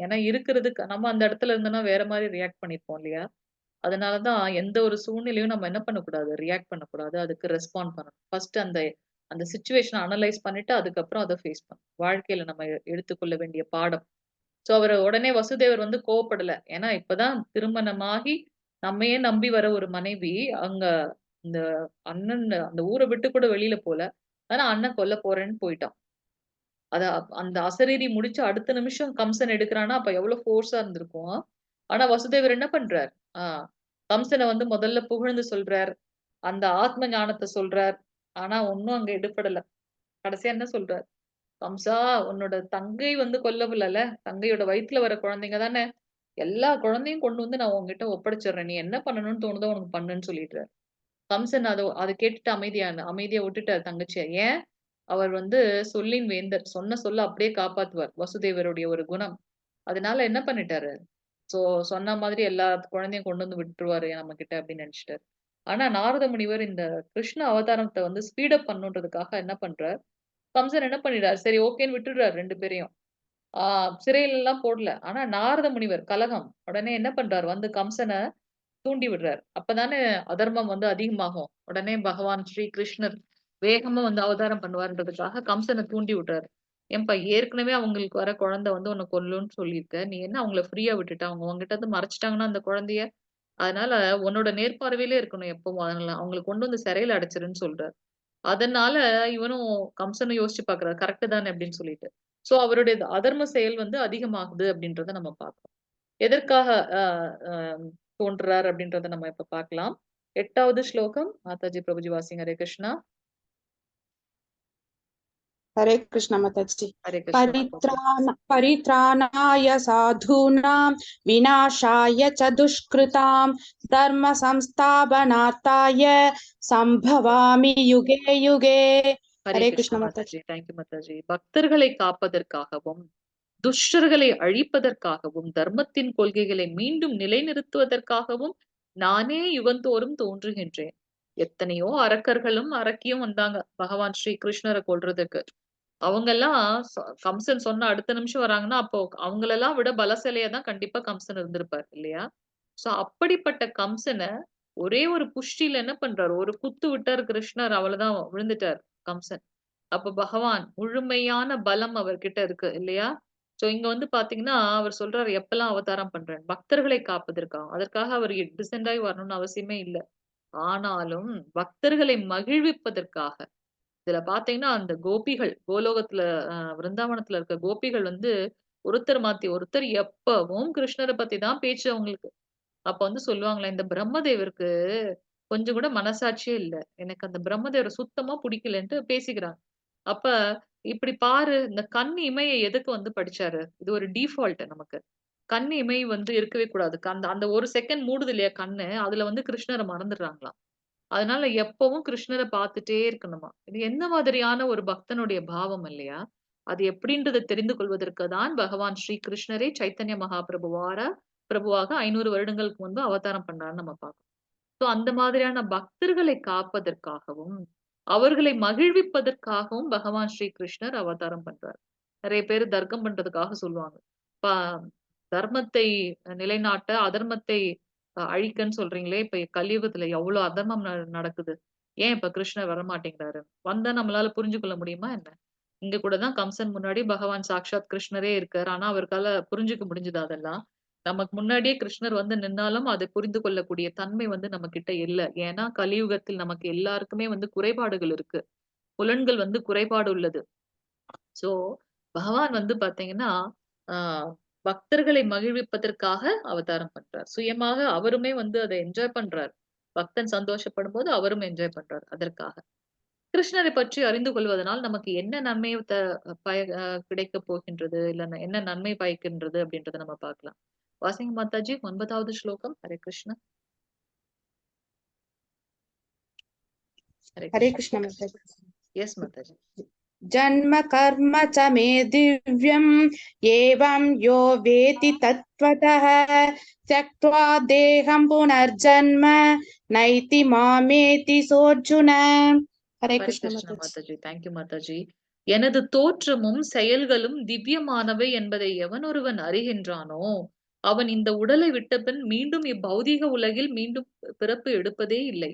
ஏன்னா இருக்கிறதுக்கு நம்ம அந்த இடத்துல இருந்தோம்னா வேற மாதிரி ரியாக்ட் பண்ணிருப்போம் இல்லையா? அதனாலதான் எந்த ஒரு சூழ்நிலையும் நம்ம என்ன பண்ணக்கூடாது, ரியாக்ட் பண்ணக்கூடாது. அதுக்கு ரெஸ்பாண்ட் பண்ணணும். ஃபர்ஸ்ட் அந்த அந்த சிச்சுவேஷன அனலைஸ் பண்ணிட்டு அதுக்கப்புறம் அத ஃபேஸ் பண்ணணும். வாழ்க்கையில நம்ம எடுத்துக்கொள்ள வேண்டிய பாடம். சோ அவரு உடனே வசுதேவர் வந்து கோவப்படல. ஏன்னா இப்பதான் திருமணமாகி நம்மையே நம்பி வர ஒரு மனைவி, அங்க இந்த அண்ணன் அந்த ஊர விட்டு கூட வெளியில போல. ஆனா அண்ணன் கொல்ல போறேன்னு போயிட்டான். அத அந்த அசரீரி முடிச்சு அடுத்த நிமிஷம் கம்சன் எடுக்குறான்னா, அப்ப எவ்வளவு ஃபோர்ஸா இருந்திருக்கும். ஆனா வசுதேவர் என்ன பண்றார்? ஆ கம்சன வந்து முதல்ல புகழ்ந்து சொல்றார். அந்த ஆத்ம ஞானத்த சொல்றார். ஆனா ஒண்ணும் அங்க எடுபடல. கடைசியா என்ன சொல்றார்? "கம்சா, உன்னோட தங்கை வந்து கொல்லவில்லல. தங்கையோட வயித்துல வர குழந்தைங்க தானே. எல்லா குழந்தையும் கொண்டு வந்து நான் உன்கிட்ட ஒப்படைச்சுடுறேன். நீ என்ன பண்ணணும்னு தோணுதோ உனக்கு பண்ணுன்னு" சொல்லிடுறார். கம்சன் அத கேட்டுட்டு அமைதியா விட்டுட்டார் தங்கச்சிய. ஏன்? அவர் வந்து சொல்லின் வேந்தர். சொன்ன சொல்ல அப்படியே காப்பாத்துவார். வசுதேவருடைய ஒரு குணம். அதனால என்ன பண்ணிட்டாரு? சோ சொன்ன மாதிரி எல்லா குழந்தையும் கொண்டு வந்து விட்டுருவாரு நம்மகிட்ட அப்படின்னு நினைச்சுட்டாரு. ஆனா நாரத முனிவர் இந்த கிருஷ்ண அவதாரத்த வந்து ஸ்பீட் அப் பண்ணணுன்றதுக்காக என்ன பண்றார்? கம்சன் என்ன பண்ணிடுறார்? சரி ஓகேன்னு விட்டுடுறாரு 2 பேரையும். ஆ சிறையிலலாம் போடல. ஆனா நாரத முனிவர் கலகம். உடனே என்ன பண்றார்? வந்து கம்சன தூண்டி விடுறார். அப்பதானே அதர்மம் வந்து அதிகமாகும். உடனே பகவான் ஸ்ரீ கிருஷ்ணர் வேகமா வந்து அவதாரம் பண்ணுவார்ன்றதுக்காக கம்சன தூண்டி விடுறாரு. ஏன்பா ஏற்கனவே அவங்களுக்கு வர குழந்தை வந்து உன்ன கொல்லும்ன்னு சொல்லியிருக்க. நீ என்ன அவங்கள ஃப்ரீயா விட்டுட்ட? அவங்க உன்கிட்ட இருந்து மறைச்சுட்டாங்கன்னா அந்த குழந்தைய. அதனால உன்னோட நேர்பார்வையிலே இருக்கணும் எப்பவும். அதனால அவங்கள கொண்டு வந்து சிறையில அடைச்சிருன்னு சொல்றாரு. அதனால இவனும் கம்சனும் யோசிச்சு பார்க்குறாரு. கரெக்ட் தானே அப்படின்னு சொல்லிட்டு. சோ அவருடைய அதர்ம செயல் வந்து அதிகமாகுது அப்படின்றத நம்ம பார்க்கிறோம். எதற்காக அ அ தோன்றுறார் அப்படின்றத நம்ம இப்ப பார்க்கலாம். 8வது ஸ்லோகம் மாதாஜி பிரபுஜி வாசிங்க. ஹரே கிருஷ்ணா. हरे कृष्ण माताजी। ஹரே கிருஷ்ணா மாதாஜி. परित्राणाय साधूनां विनाशाय च दुष्कृतां धर्म संस्थापनार्थाय संभवामि युगे युगे। ஹரே हरे கிருஷ்ணா कृष्ण माताजी। மாதாஜி. தேங்க்யூ மாதாஜி. பக்தர்களை காப்பதற்காகவும், துஷ்டர்களை அழிப்பதற்காகவும், தர்மத்தின் கொள்கைகளை மீண்டும் நிலைநிறுத்துவதற்காகவும் நானே யுகந்தோறும் தோன்றுகின்றேன். எத்தனையோ அரக்கர்களும், அரக்கியும் வந்தாங்க பகவான் ஸ்ரீ கிருஷ்ணர கொல்றதுக்கு. அவங்கெல்லாம் கம்சன் சொன்ன அடுத்த நிமிஷம் வராங்கன்னா, அப்போ அவங்களெல்லாம் விட பலசாலியா தான் கண்டிப்பா கம்சன் இருந்திருப்பார் இல்லையா? சோ அப்படிப்பட்ட கம்சன ஒரே ஒரு புஷ்டில என்ன பண்றாரு? ஒரு குத்து விட்டாரு கிருஷ்ணர். அவ்வளவுதான் விழுந்துட்டார் கம்சன். அப்ப பகவான் முழுமையான பலம் அவர்கிட்ட இருக்கு இல்லையா? சோ இங்க வந்து பாத்தீங்கன்னா, அவர் சொல்றாரு எப்பல்லாம் அவதாரம் பண்றேன். பக்தர்களை காப்பதற்காக. அதற்காக அவர் டிசெண்ட் ஆயி வரணும்னு அவசியமே இல்ல. ஆனாலும் பக்தர்களை மகிழ்விப்பதற்காக. இதுல பாத்தீங்கன்னா, அந்த கோபிகள் கோலோகத்துல விருந்தாவனத்துல இருக்க கோபிகள் வந்து ஒருத்தர் மாத்தி ஒருத்தர் எப்பவும் கிருஷ்ணர பத்தி தான் பேச்சு அவங்களுக்கு. அப்ப வந்து சொல்லுவாங்களாம், இந்த பிரம்மதேவருக்கு கொஞ்சம் கூட மனசாட்சியே இல்ல. எனக்கு அந்த பிரம்மதேவர சுத்தமா புடிக்கலன்ட்டு பேசிக்கிறாங்க. அப்ப இப்படி பாரு, இந்த கண் இமைய எதுக்கு வந்து படிச்சாரு? இது ஒரு டிஃபால்ட் நமக்கு. கண் இமை வந்து இருக்கவே கூடாது. அந்த அந்த 1 செகண்ட் மூடுது இல்லையா கண்ணு, அதுல வந்து கிருஷ்ணர மறந்துடுறாங்களாம். அதனால எப்பவும் கிருஷ்ணர பார்த்துட்டே இருக்கணுமாம். இது எந்த மாதிரியான ஒரு பக்தனுடைய பாவம் இல்லையா? அது எப்படின்றத தெரிந்து கொள்வதற்கு தான் பகவான் ஸ்ரீ கிருஷ்ணரே சைத்தன்ய பிரபுவாக 500 வருடங்களுக்கு முன்பு அவதாரம் பண்ணாருன்னு நம்ம பார்க்கிறோம். சோ அந்த மாதிரியான பக்தர்களை காப்பதற்காகவும், அவர்களை மகிழ்விப்பதற்காகவும் பகவான் ஸ்ரீ கிருஷ்ணர் அவதாரம் பண்றார். நெறைய பேரு தர்க்கம் பண்றதுக்காக சொல்லுவாங்க. ப தர்மத்தை நிலைநாட்ட, அதர்மத்தை அழிக்கன்னு சொல்றீங்களே! இப்ப கலியுகத்துல எவ்ளோ அதர்மம் நடக்குது. ஏன் இப்ப கிருஷ்ணர் வரமாட்டேங்கிறாரு? வந்தா நம்மளால புரிஞ்சு கொள்ள முடியுமா என்ன? இங்க கூட தான் கம்சன் முன்னாடி பகவான் சாக்ஷாத் கிருஷ்ணரே இருக்காரு. ஆனா அவருக்கால புரிஞ்சுக்க முடிஞ்சதா அதெல்லாம்? நமக்கு முன்னாடியே கிருஷ்ணர் வந்து நின்னாலும் அதை புரிந்து கொள்ளக்கூடிய தன்மை வந்து நம்மகிட்ட இல்ல. ஏன்னா கலியுகத்தில் நமக்கு எல்லாருக்குமே வந்து குறைபாடுகள் இருக்கு. புலன்கள் வந்து குறைபாடு உள்ளது. சோ பகவான் வந்து பாத்தீங்கன்னா, ஆ பக்தர்களை மகிழ்விப்பதற்காக அவதாரம் பண்றார். சுயமாக அவருமே வந்து அத என்ஜாய் பண்றார். பக்தன் சந்தோஷப்படும்போது அவரும் என்ஜாய் பண்றார் அதற்காக. கிருஷ்ணரை பற்றி அறிந்து கொள்வதனால் நமக்கு என்ன நன்மை பய அ கிடைக்கப் போகின்றது? இல்ல என்ன நன்மை பயக்கின்றது? அப்படின்றத நம்ம பார்க்கலாம். வாசிங்க மாதாஜி 9வது ஸ்லோகம். ஹரே கிருஷ்ணா. ஹரே हरे கிருஷ்ணா. कृष्ण माताजी। எஸ் மாதாஜி. जन्म कर्म च मे दिव्यम् एवं यो वेति तत्त्वतः त्यक्त्वा देहं पुनर्जन्म नैति मामेति सोऽर्जुन। हरे ஹரே कृष्ण கிருஷ்ணா माताजी। மாதாஜி. தேங்க் யூ மாதாஜி. எனது தோற்றமும் செயல்களும் திவ்யமானவை என்பதை எவனொருவன் அறிகின்றானோ, அவன் இந்த உடலை விட்ட பின் மீண்டும் இப்பௌதீக உலகில் மீண்டும் பிறப்பு எடுப்பதே இல்லை.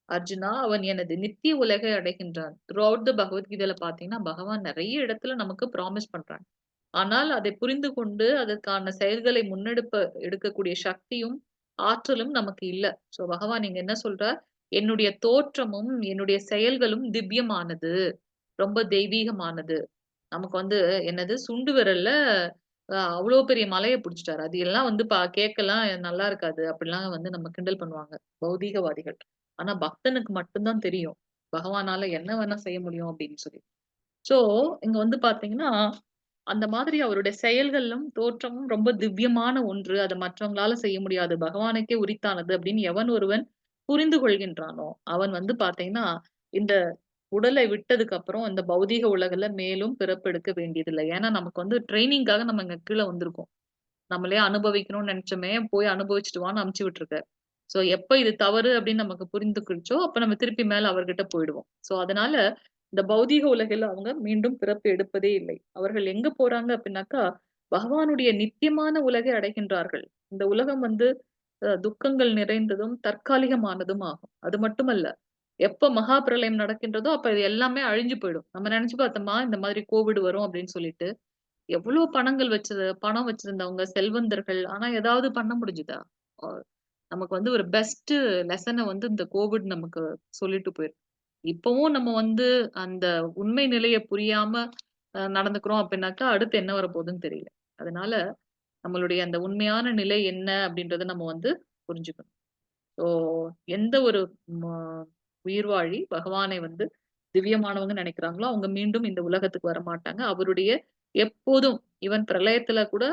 அர்ஜுனா, அவன் எனது நித்திய உலகை அடைகின்றான். த்ரூ அவுட் த பகவத்கீதையில பாத்தீங்கன்னா பகவான் நிறைய இடத்துல நமக்கு ப்ராமிஸ் பண்றான். ஆனால் அதை புரிந்து கொண்டு அதற்கான செயல்களை எடுக்கக்கூடிய சக்தியும் ஆற்றலும் நமக்கு இல்ல. சோ பகவான் இங்க என்ன சொல்றார்? என்னுடைய தோற்றமும் என்னுடைய செயல்களும் திவ்யமானது, ரொம்ப தெய்வீகமானது. நமக்கு வந்து என்னது சுண்டு விரல்ல அவ்வளோ பெரிய மலைய புடிச்சுட்டாரு. அது எல்லாம் வந்து கேட்கலாம் நல்லா இருக்காது. அப்படிலாம் வந்து நம்ம கிண்டல் பண்ணுவாங்க பௌதீகவாதிகள். ஆனா பக்தனுக்கு மட்டும் தான் தெரியும். பகவானால என்ன வேணா செய்ய முடியும் அப்படின்னு சொல்லி. சோ இங்க வந்து பாத்தீங்கன்னா, அந்த மாதிரி அவருடைய செயல்களும், தோற்றமும் ரொம்ப திவ்யமான ஒன்று. அத மற்றவங்களால செய்ய முடியாது. பகவானுக்கே உரித்தானது அப்படின்னு எவன் ஒருவன் புரிந்து கொள்கின்றானோ, அவன் வந்து பாத்தீங்கன்னா, இந்த உடலை விட்டதுக்கு அப்புறம் இந்த பௌதீக உலகுல மேலும் பிறப்பெடுக்க வேண்டியதில்ல. ஏன்னா நமக்கு வந்து ட்ரெய்னிங்காக நம்ம இங்க கீழ வந்திருக்கோம். நம்மளே அனுபவிக்கணும்னு நெனச்சோமே, போய் அனுபவிச்சுட்டு வான்னு அனுப்பிச்சு விட்டுருக்காரு. சோ எப்ப இது தவறு அப்படின்னு நமக்கு புரிந்துக்கிடுச்சோ, அப்ப நம்ம திருப்பி மேல அவர்கிட்ட போயிடுவோம். சோ அதனால இந்த பௌதீக உலகில் அவங்க மீண்டும் பிறப்பு எடுப்பதே இல்லை. அவர்கள் எங்க போறாங்க அப்படின்னாக்கா, பகவானுடைய நித்தியமான உலகை அடைகின்றார்கள். இந்த உலகம் வந்து துக்கங்கள் நிறைந்ததும், தற்காலிகமானதும் ஆகும். அது மட்டுமல்ல, எப்ப மகா பிரளயம் நடக்கின்றதோ, அப்ப இது எல்லாமே அழிஞ்சு போயிடும். நம்ம நெனச்சு பார்த்தோமா, இந்த மாதிரி கோவிட் வரும் அப்படின்னு சொல்லிட்டு. எவ்ளோ பணம் வச்சிருந்தவங்க, செல்வந்தர்கள். ஆனா ஏதாவது பண்ண முடிஞ்சுதா? அ நமக்கு வந்து ஒரு பெஸ்ட் லெசன வந்து இந்த கோவிட் நமக்கு சொல்லிட்டு போயிருக்கு. இப்பவும் நம்ம வந்து அந்த உண்மை நிலைய புரியாம நடந்துக்கிறோம் அப்படின்னாக்கா, அடுத்து என்ன வரப்போகுதுன்னு தெரியல. அதனால நம்மளுடைய அந்த உண்மையான நிலை என்ன அப்படின்றத நம்ம வந்து புரிஞ்சுக்கணும். ஸோ எந்த ஒரு ம உயிர்வாழி பகவானை வந்து திவ்யமானவங்க நினைக்கிறாங்களோ, அவங்க மீண்டும் இந்த உலகத்துக்கு வரமாட்டாங்க. அவருடைய எப்போதும் ஈவன் பிரளயத்துல கூட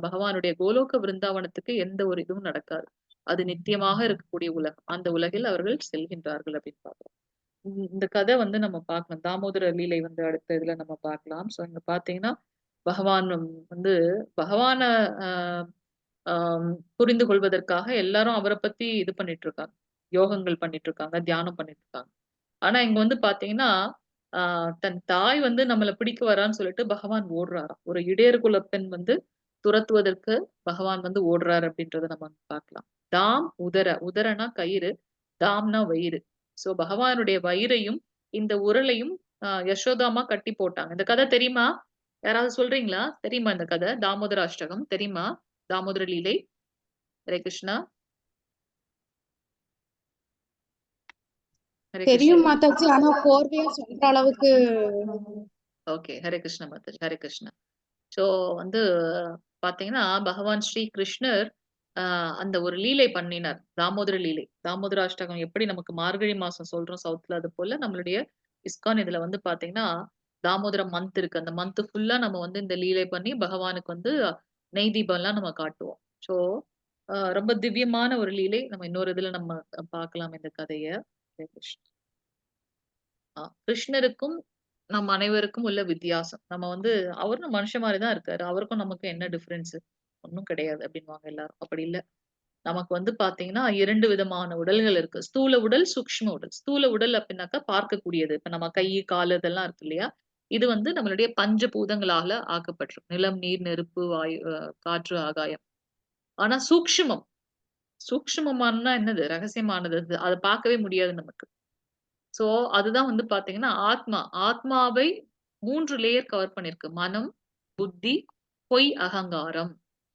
பகவானுடைய கோலோக விருந்தாவனத்துக்கு எந்த ஒரு இதுவும் நடக்காது. அது நித்தியமாக இருக்கக்கூடிய உலகம். அந்த உலகில் அவர்கள் செல்கின்றார்கள் அப்படின்னு பார்க்கிறோம். இந்த கதை வந்து நம்ம பார்க்கலாம். தாமோதர லீலை வந்து அடுத்த இதுல நம்ம பார்க்கலாம். ஸோ இங்க பார்த்தீங்கன்னா, பகவான் வந்து பகவான அ ஆம் புரிந்து கொள்வதற்காக எல்லாரும் அவர பத்தி இது பண்ணிட்டு இருக்காங்க. யோகங்கள் பண்ணிட்டு இருக்காங்க, தியானம் பண்ணிட்டு இருக்காங்க. ஆனா இங்க வந்து பார்த்தீங்கன்னா, ஆ தன் தாய் வந்து நம்மள பிடிக்க வரான்னு சொல்லிட்டு பகவான் ஓடுறாராம். ஒரு இடையர் குல பெண் வந்து துரத்துவதற்கு பகவான் வந்து ஓடுறாரு அப்படின்றத நம்ம பார்க்கலாம். தாம் உதர, உதரனா கயிறு, தாம்னா வயிறு. சோ பகவானுடைய வயிறையும், இந்த உரலையும் யசோதாம்மா கட்டி போட்டாங்க. இந்த கதை தெரியுமா? யாராவது சொல்றீங்களா? தெரியுமா இந்த கதை? தாமோதர அஷ்டகம் தெரியுமா? தாமோதர லீலை. ஹரே கிருஷ்ணா. ஹரே கிருஷ்ணா. தெரியும் மாதாஜி. ஆனா கோர்வையா சொல்ற அளவுக்கு ஓகே. ஹரே கிருஷ்ணா மாதாஜி. ஹரே கிருஷ்ணா. சோ வந்து பாத்தீங்கன்னா, பகவான் ஸ்ரீ கிருஷ்ணர் அ அந்த ஒரு லீலை பண்ணினார். தாமோதர லீலை. தாமோதர அஷ்டகம் எப்படி நமக்கு மார்கழி மாசம் சொல்றோம் சவுத்ல, அது போல நம்மளுடைய இஸ்கான் இதுல வந்து பாத்தீங்கன்னா, தாமோதர மந்த் இருக்கு. அந்த மந்த் ஃபுல்லா நம்ம வந்து இந்த லீலை பண்ணி பகவானுக்கு வந்து நெய் தீபம்லாம் நம்ம காட்டுவோம். சோ ரொம்ப திவ்யமான ஒரு லீலை. நம்ம இன்னொரு இதுல நம்ம பார்க்கலாம் இந்த கதைய. ஹரே கிருஷ்ணா. கிருஷ்ணருக்கும் நம் அனைவருக்கும் உள்ள வித்தியாசம். நம்ம வந்து அவரும் மனுஷன் மாரி தான் இருக்காரு. அவருக்கும் நமக்கும் என்ன டிஃபரன்ஸ்? ஒண்ணும் கிடையாது அப்டின்னுவாங்க எல்லாரும். அப்படி இல்ல. நமக்கு வந்து பார்த்தீங்கன்னா 2 விதமான உடல்கள் இருக்கு. ஸ்தூல உடல், சூக்ஷ்ம உடல். ஸ்தூல உடல் அப்டின்னாக்கா பார்க்கக்கூடியது. இப்ப நம்ம கை, கால் இதெல்லாம் இருக்கு இல்லையா? இது வந்து நம்மளுடைய பஞ்ச பூதங்களால ஆக்கப்பட்டிருக்கு. நிலம், நீர், நெருப்பு, வாயு, காற்று, ஆகாயம். ஆனா சூக்ஷ்மம். சூக்ஷ்மமானனா என்னது? ரகசியமானது அது. அத பார்க்கவே முடியாது நமக்கு. சோ, அதுதான் வந்து பாத்தீங்கன்னா, ஆத்மா. ஆத்மாவை 3 லேயர் கவர் பண்ணிருக்கு. மனம், புத்தி, பொய், அகங்காரம்.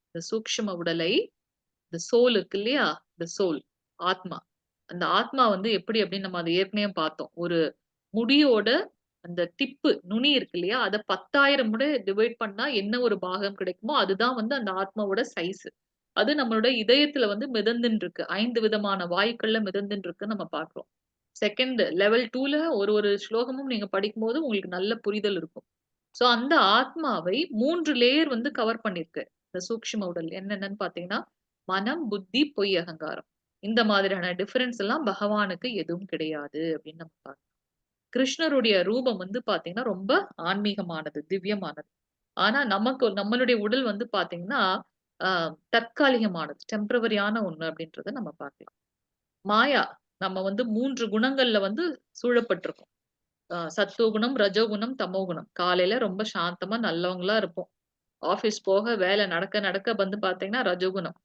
இந்த சூக்ஷ்ம உடலை, இந்த சோல் இருக்கு இல்லையா? இந்த சோல், ஆத்மா. அந்த ஆத்மா வந்து எப்படி அப்படின்னு நம்ம அத ஏற்கனவே பார்த்தோம். ஒரு முடியோட அந்த டிப்பு, நுனி இருக்கு இல்லையா? அத 10,000 முறை டிவைட் பண்ணா என்ன ஒரு பாகம் கிடைக்குமோ, அதுதான் வந்து அந்த ஆத்மாவோட சைஸ். அது நம்மளோட இதயத்துல வந்து மிதந்துன்னு இருக்கு. 5 விதமான வாயுக்கள்ல மிதந்துன்னு இருக்குன்னு நம்ம பார்க்கிறோம். செகண்ட் லெவல் 2ல ஒரு ஸ்லோகமும் நீங்க படிக்கும்போது உங்களுக்கு நல்ல புரிதல் இருக்கும். சோ அந்த ஆத்மாவை 3 லேயர் வந்து கவர் பண்ணிருக்கு. இந்த சூக்ஷ்ம உடல் என்னென்னன்னு பார்த்தீங்கன்னா, மனம், புத்தி, பொய், அகங்காரம். இந்த மாதிரியான டிஃபரன்ஸ் எல்லாம் பகவானுக்கு எதுவும் கிடையாது அப்படின்னு நம்ம பார்க்கிறோம். கிருஷ்ணருடைய ரூபம் வந்து பார்த்தீங்கன்னா, ரொம்ப ஆன்மீகமானது, திவ்யமானது. ஆனா நமக்கு நம்மளுடைய உடல் வந்து பார்த்தீங்கன்னா, அ தற்காலிகமானது, டெம்பரவரியான ஒண்ணு அப்படின்றத நம்ம பார்க்கலாம். மாயா. நம்ம வந்து 3 குணங்கள்ல வந்து சூழப்பட்டிருக்கோம். சத்துவகுணம், ரஜோகுணம், தமோகுணம். காலையில ரொம்ப சாந்தமா நல்லவங்களா இருப்போம். ஆபீஸ் போக வேலை நடக்க நடக்க வந்து பாத்தீங்கன்னா ரஜோகுணம்.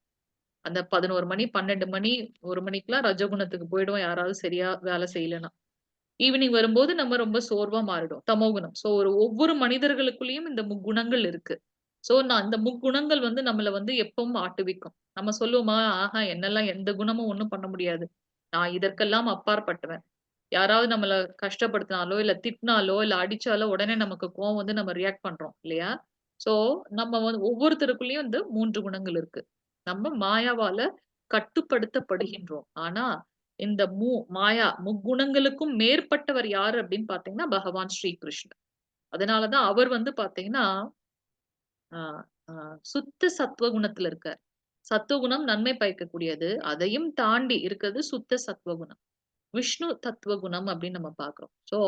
அந்த 11 மணி, 12 மணி, 1 மணிக்கெல்லாம் ரஜோகுணத்துக்கு போயிடுவோம். யாராவது சரியா வேலை செய்யலன்னா. ஈவினிங் வரும்போது நம்ம ரொம்ப சோர்வா மாறிடும். தமோகுணம். சோ ஒவ்வொரு மனிதர்களுக்குள்ளேயும் இந்த முக்குணங்கள் இருக்கு. சோ நான் அந்த முக்குணங்கள் வந்து நம்மள வந்து எப்பவும் ஆட்டுவிக்கும். நம்ம சொல்லுவோமா, ஆஹா என்னெல்லாம் எந்த குணமும் ஒண்ணும் பண்ண முடியாது. நான் இதற்கெல்லாம் அப்பாற்பட்டவன். யாராவது நம்மள கஷ்டப்படுத்தினாலோ, இல்ல திட்டினாலோ, இல்ல அடிச்சாலோ உடனே நமக்கு கோவம் வந்து நம்ம ரியாக்ட் பண்றோம் இல்லையா? சோ நம்ம வந்து ஒவ்வொருத்தருக்குள்ளயும் இந்த 3 குணங்கள் இருக்கு. நம்ம மாயாவால கட்டுப்படுத்தப்படுகின்றோம். ஆனா இந்த மாயா முக்குணங்களுக்கும் மேற்பட்டவர் யாரு அப்படின்னு பார்த்தீங்கன்னா, பகவான் ஸ்ரீ கிருஷ்ணர். அதனால தான் அவர் வந்து பார்த்தீங்கன்னா, ஆ ஆ சுத்த சத்துவகுணத்துல இருக்கார். சத்துவகுணம் நன்மை பயக்கக்கூடியது. அதையும் தாண்டி இருக்கிறது சுத்த சத்துவகுணம். விஷ்ணு தத்துவகுணம் அப்படின்னு நம்ம பார்க்கிறோம். சோ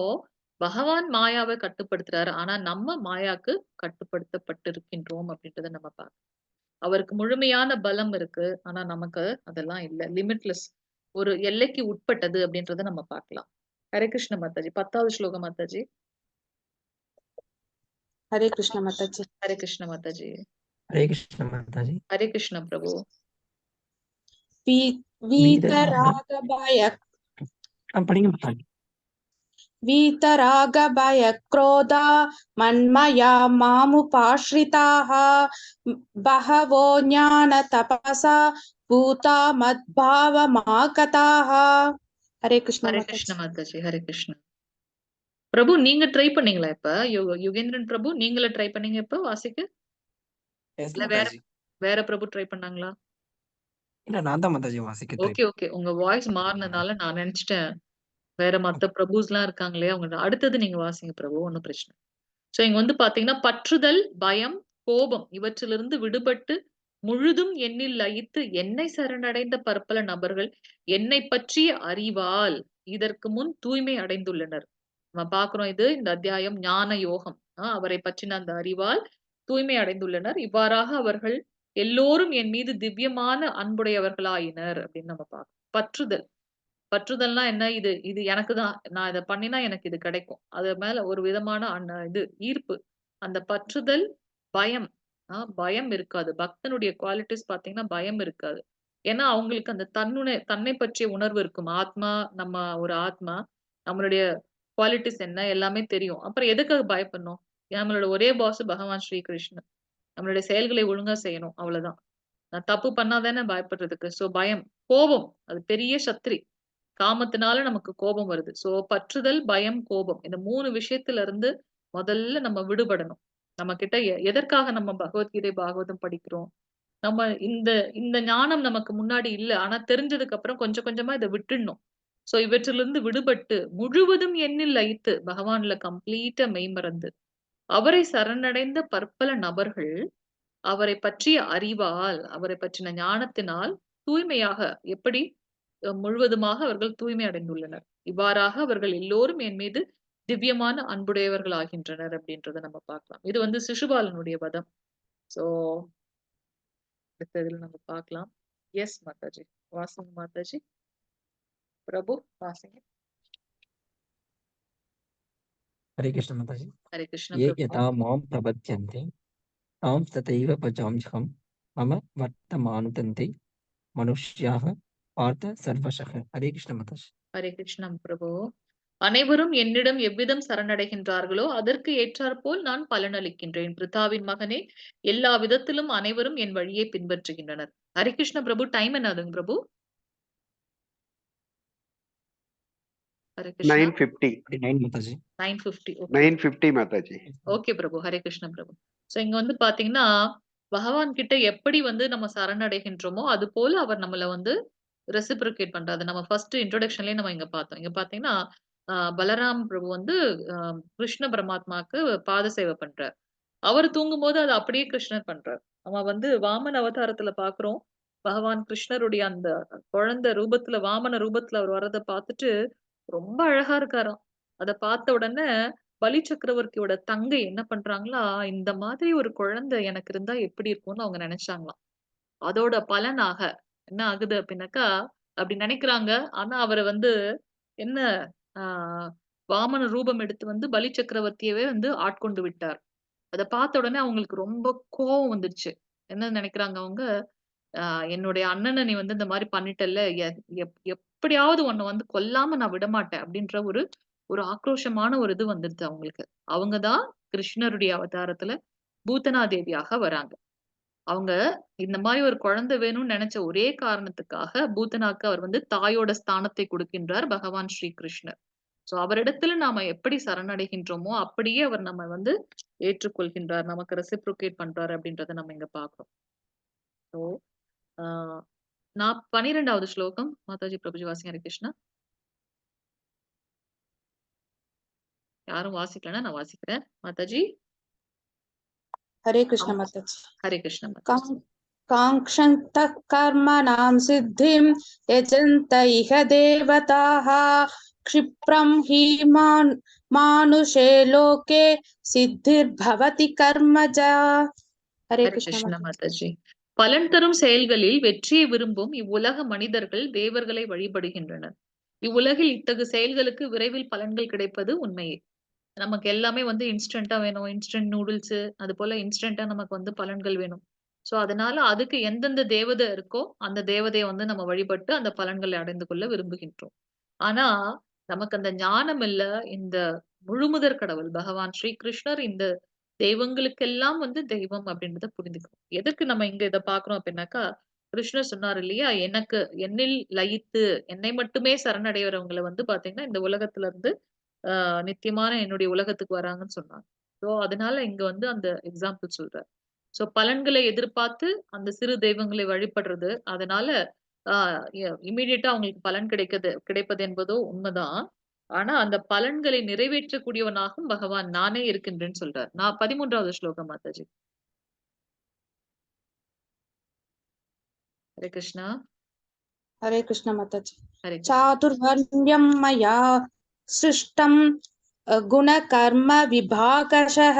பகவான் மாயாவை கட்டுப்படுத்துறாரு. ஆனா நம்ம மாயாக்கு கட்டுப்படுத்தப்பட்டிருக்கின்றோம் அப்படின்றத நம்ம பார்க்கிறோம். அவருக்கு முழுமையான பலம் இருக்கு. ஆனா நமக்கு அதெல்லாம் இல்ல. லிமிட்லெஸ். ஒரு எல்லைக்கு உட்பட்டது அப்படின்றத நம்ம பார்க்கலாம். ஹரே கிருஷ்ண மாதாஜி. 10வது ஸ்லோகம் மாதாஜி. ஹரே கிருஷ்ண மாதாஜி. ஹரே கிருஷ்ண மாதாஜி. हरे कृष्ण माता जी ஹரே கிருஷ்ண பிரபு. வீதராக பய आप पढ़ेंगे माता जी வீதராக பய क्रोधा மன்மயா மாமுபாஸ்ரிதாः பஹவோ ஞான தபசா பூதா மத்பாவமாகதாः. ஹரே கிருஷ்ண ஹரே மாதாஜி. கிருஷ்ண மாதாஜி. ஹரே கிருஷ்ண. பிரபு நீங்க ட்ரை பண்ணீங்களா இப்ப? யுகேந்திரன் பிரபு நீங்கள ட்ரை பண்ணீங்க இப்ப வாசிக்க? यस இல்ல माता जी வேற பிரபு ட்ரை பண்ணாங்களா? இல்ல நான் தான் மாதாஜி வாசிக்க ஓகே, ஓகே. உங்க வாய்ஸ் மாறுனதுனால நான் நினைச்சுட்டேன். வேற மத்த பிரபுஸ்லாம் இருக்காங்களே அவங்க அடுத்தது நீங்க வாசிங்க பிரபு. ஒண்ணும் பிரச்சனை. சோ இங்க வந்து பாத்தீங்கன்னா, பற்றுதல், பயம், கோபம் இவற்றிலிருந்து விடுபட்டு முழுதும் என்னில் லயித்து என்னை சரணடைந்த பற்பல நபர்கள் என்னைப் பற்றிய அறிவால் இதற்கு முன் தூய்மை அடைந்துள்ளனர். நம்ம பார்க்கிறோம் இது இந்த அத்தியாயம் ஞான யோகம். அவரைப் பற்றின அந்த அறிவால் தூய்மை அடைந்துள்ளனர். இவ்வாறாக அவர்கள் எல்லோரும் என் மீது திவ்யமான அன்புடையவர்களாயினர் அப்படின்னு நம்ம பார்க்கிறோம். பற்றுதல். பற்றுதல்னா என்ன? இது இது எனக்கு தான். நான் இத பண்ணினா எனக்கு இது கிடைக்கும். அது மேல ஒரு விதமான இது ஈர்ப்பு. அந்த பற்றுதல், பயம். பயம் இருக்காது. பக்தனுடைய குவாலிட்டீஸ் பார்த்தீங்கன்னா, பயம் இருக்காது. ஏன்னா, அவங்களுக்கு அந்த தன்னை பற்றிய உணர்வு இருக்கும். ஆத்மா, நம்ம ஒரு ஆத்மா. நம்மளுடைய குவாலிட்டீஸ் என்ன? எல்லாமே தெரியும். அப்புறம் எதுக்காக பயப்படணும்? நம்மளோட ஒரே பாஸ் பகவான் ஸ்ரீ கிருஷ்ணர். நம்மளுடைய செயல்களை ஒழுங்கா செய்யணும். அவ்வளவுதான். நான் தப்பு பண்ணா தானே பயப்படுறதுக்கு. சோ பயம். கோபம். அது பெரிய சத்ரி. காமத்தினால நமக்கு கோபம் வருது. சோ பற்றுதல், பயம், கோபம். இந்த 3 விஷயத்துல இருந்து முதல்ல நம்ம விடுபடணும். நம்ம கிட்ட எதற்காக நம்ம பகவத்கீதை, பாகவதம் படிக்கிறோம்? நம்ம இந்த இந்த ஞானம் நமக்கு முன்னாடி இல்ல. ஆனா தெரிஞ்சதுக்கு அப்புறம் கொஞ்சம் கொஞ்சமா இத விட்டுடணும். சோ இவற்றிலிருந்து விடுபட்டு முழுவதும் எண்ணில் லயித்து பகவான்ல கம்ப்ளீட்டா மெய்மறந்து அவரை சரணடைந்த பற்பல நபர்கள் அவரை பற்றிய அறிவால், அவரை பற்றின ஞானத்தினால் தூய்மையாக எப்படி முழுவதுமாக அவர்கள் தூய்மை அடைந்துள்ளனர். இவ்வாறாக அவர்கள் எல்லோரும் என் மீது திவ்யமான அன்புடையவர்கள் ஆகின்றனர் அப்படின்றத நம்ம பார்க்கலாம். இது வந்து சிசுபாலனுடைய வதம். சோ அடுத்ததுல நம்ம பார்க்கலாம். எஸ் மாதாஜி. வாசிங்க மாதாஜி. பிரபு வாசிங்க. हरे कृष्ण माता जी ஹரே கிருஷ்ண ये பிரபு. यथा मां प्रपद्यन्ते तां तथैव भजाम्यहं मम वर्तमानुदन्ते मनुष्याः पार्थ सर्वशः हरे कृष्ण माता जी ஹரே கிருஷ்ணம் பிரபு. அனைவரும் என்னிடம் எவ்விதம் சரணடைகின்றார்களோ அதற்கு ஏற்றாற்போல் நான் பலனளிக்கின்றேன். பிருத்தாவின் மகனே, எல்லா விதத்திலும் அனைவரும் என் வழியை பின்பற்றுகின்றனர். ஹரிகிருஷ்ண பிரபு டைம் என்னதுங்க பிரபு? ஹரே கிருஷ்ணா. 9:50 9 माता जी 9:50. ஓகே. 9:50 மாதாஜி. ஓகே பிரபு. ஹரே கிருஷ்ண பிரபு. சோ இங்க வந்து பாத்தீங்கன்னா, பகவான் கிட்ட எப்படி வந்து நம்ம சரணடைகின்றோமோ, அது போல அவர் நம்மள வந்து ரெசிப்ரோகேட் பண்றாரு. நம்ம ஃபர்ஸ்ட் இன்ட்ரோடக்ஷன்லயே நம்ம இங்க பார்த்தோம். இங்க பாத்தீங்கன்னா, பலராம் பிரபு வந்து கிருஷ்ண பரமாத்மாக்கு பாத சேவை பண்றார். அவர் தூங்கும்போது அத அப்படியே கிருஷ்ணர் பண்றார். அவன் வந்து வாமன அவதாரத்துல பார்க்கிறோம். பகவான் கிருஷ்ணருடைய அந்த குழந்தை ரூபத்துல, வாமன ரூபத்துல அவர் வர்றத பார்த்துட்டு ரொம்ப அழகா இருக்காராம். அத பார்த்த உடனே பலி சக்கரவர்த்தியோட தங்கை என்ன பண்றாங்களா, இந்த மாதிரி ஒரு குழந்தை எனக்கு இருந்தா எப்படி இருக்கும்னு அவங்க நினைச்சாங்களாம். அதோட பலனாக என்ன ஆகுது அப்படின்னாக்கா, அப்படி நினைக்கிறாங்க. ஆனா அவர வந்து என்ன ஆ வாமன ரூபம் எடுத்து வந்து பலி சக்கரவர்த்தியவே வந்து ஆட்கொண்டு விட்டார். அத பார்த்த உடனே அவங்களுக்கு ரொம்ப கோவம் வந்துருச்சு. என்ன நினைக்கிறாங்க அவங்க, என்னுடைய அண்ணன நீ வந்து இந்த மாரி பண்ணிட்டல்ல, எப்படியாவது உன்ன வந்து கொல்லாம நான் விடமாட்டேன் அப்படின்ற ஒரு ஒரு ஆக்ரோஷமான ஒரு இது வந்துருது அவங்களுக்கு. அவங்க தான் கிருஷ்ணருடைய அவதாரத்துல பூதனாதேவியாக வராங்க. அவங்க இந்த மாரி ஒரு குழந்தை வேணும்னு நெனச்ச ஒரே காரணத்துக்காக பூதனாக்கு அவர் வந்து தாயோட ஸ்தானத்தை கொடுக்கின்றார் பகவான் ஸ்ரீ கிருஷ்ணர். சோ அவரிடத்துல நாம எப்படி சரணடைகின்றோமோ, அப்படியே அவர் நம்ம வந்து ஏற்றுக்கொள்கின்றார். நமக்கு ரெசிப்ரோகேட் பண்றாரு அப்படின்றத நம்ம இங்க பார்க்கிறோம். ஸோ ஆ 12வது ஸ்லோகம் மாதாஜி பிரபுஜி வாசிங்க. ஹரே கிருஷ்ணா. யாரும் வாசிக்கலன்னா நான் வாசிக்கிறேன். மாதாஜி. हरे कृष्ण माताजी। ஹரே கிருஷ்ணா மாதாஜி. काङ्क्षन्तः कर्मणां सिद्धिं यजन्त इह देवताः क्षिप्रं हि मानुषे लोके सिद्धिर्भवति कर्मजा। हरे ஹரே कृष्ण கிருஷ்ணா माताजी। மாதாஜி. பலன் தரும் செயல்களில் வெற்றியை விரும்பும் இவ்வுலக மனிதர்கள் தேவர்களை வழிபடுகின்றனர். இவ்வுலகில் இத்தகு செயல்களுக்கு விரைவில் பலன்கள் கிடைப்பது உண்மையே. நமக்கு எல்லாமே வந்து இன்ஸ்டன்ட்டா வேணும். இன்ஸ்டன்ட் நூடுல்ஸ் அது போல இன்ஸ்டன்ட்டா நமக்கு வந்து பலன்கள் வேணும். சோ அதனால அதுக்கு எந்தெந்த தேவதை இருக்கோ அந்த தேவதையை வந்து நம்ம வழிபட்டு அந்த பலன்களை அடைந்து கொள்ள விரும்புகின்றோம். ஆனா நமக்கு அந்த ஞானம் இல்ல. இந்த முழுமுதற் கடவுள் பகவான் ஸ்ரீ கிருஷ்ணர் இந்த தெய்வங்களுக்கெல்லாம் வந்து தெய்வம் அப்படின்றத புரிந்துக்கணும். எதுக்கு நம்ம இங்க இத பார்க்கிறோம் அப்படின்னாக்கா, கிருஷ்ணர் சொன்னார் இல்லையா? எனக்கு என்னில் லயித்து என்னை மட்டுமே சரணடைகிறவங்கள வந்து பார்த்தீங்கன்னா, இந்த உலகத்துல இருந்து நித்தியமான என்னுடைய உலகத்துக்கு வராங்கன்னு சொன்னாங்க. சோ அதனால இங்க வந்து அந்த எக்ஸாம்பிள் சொல்றார். சோ பலன்களை எதிர்பார்த்து அந்த சிறு தெய்வங்களை வழிபடுறது, அதனால ஆ இம்மீடியட்டா அவங்களுக்கு பலன் கிடைப்பது என்பதோ உண்மைதான். ஆனா அந்த பலன்களை நிறைவேற்றக்கூடியவனாகவும் பகவான் நானே இருக்கின்றேன்னு சொல்றார். 13வது ஸ்லோகம் மாதாஜி. ஹரே கிருஷ்ணா. हरे कृष्ण माताजी। ஹரே கிருஷ்ணா. चातुर्वर्ण्यं मया सृष्टं गुणकर्म विभागशः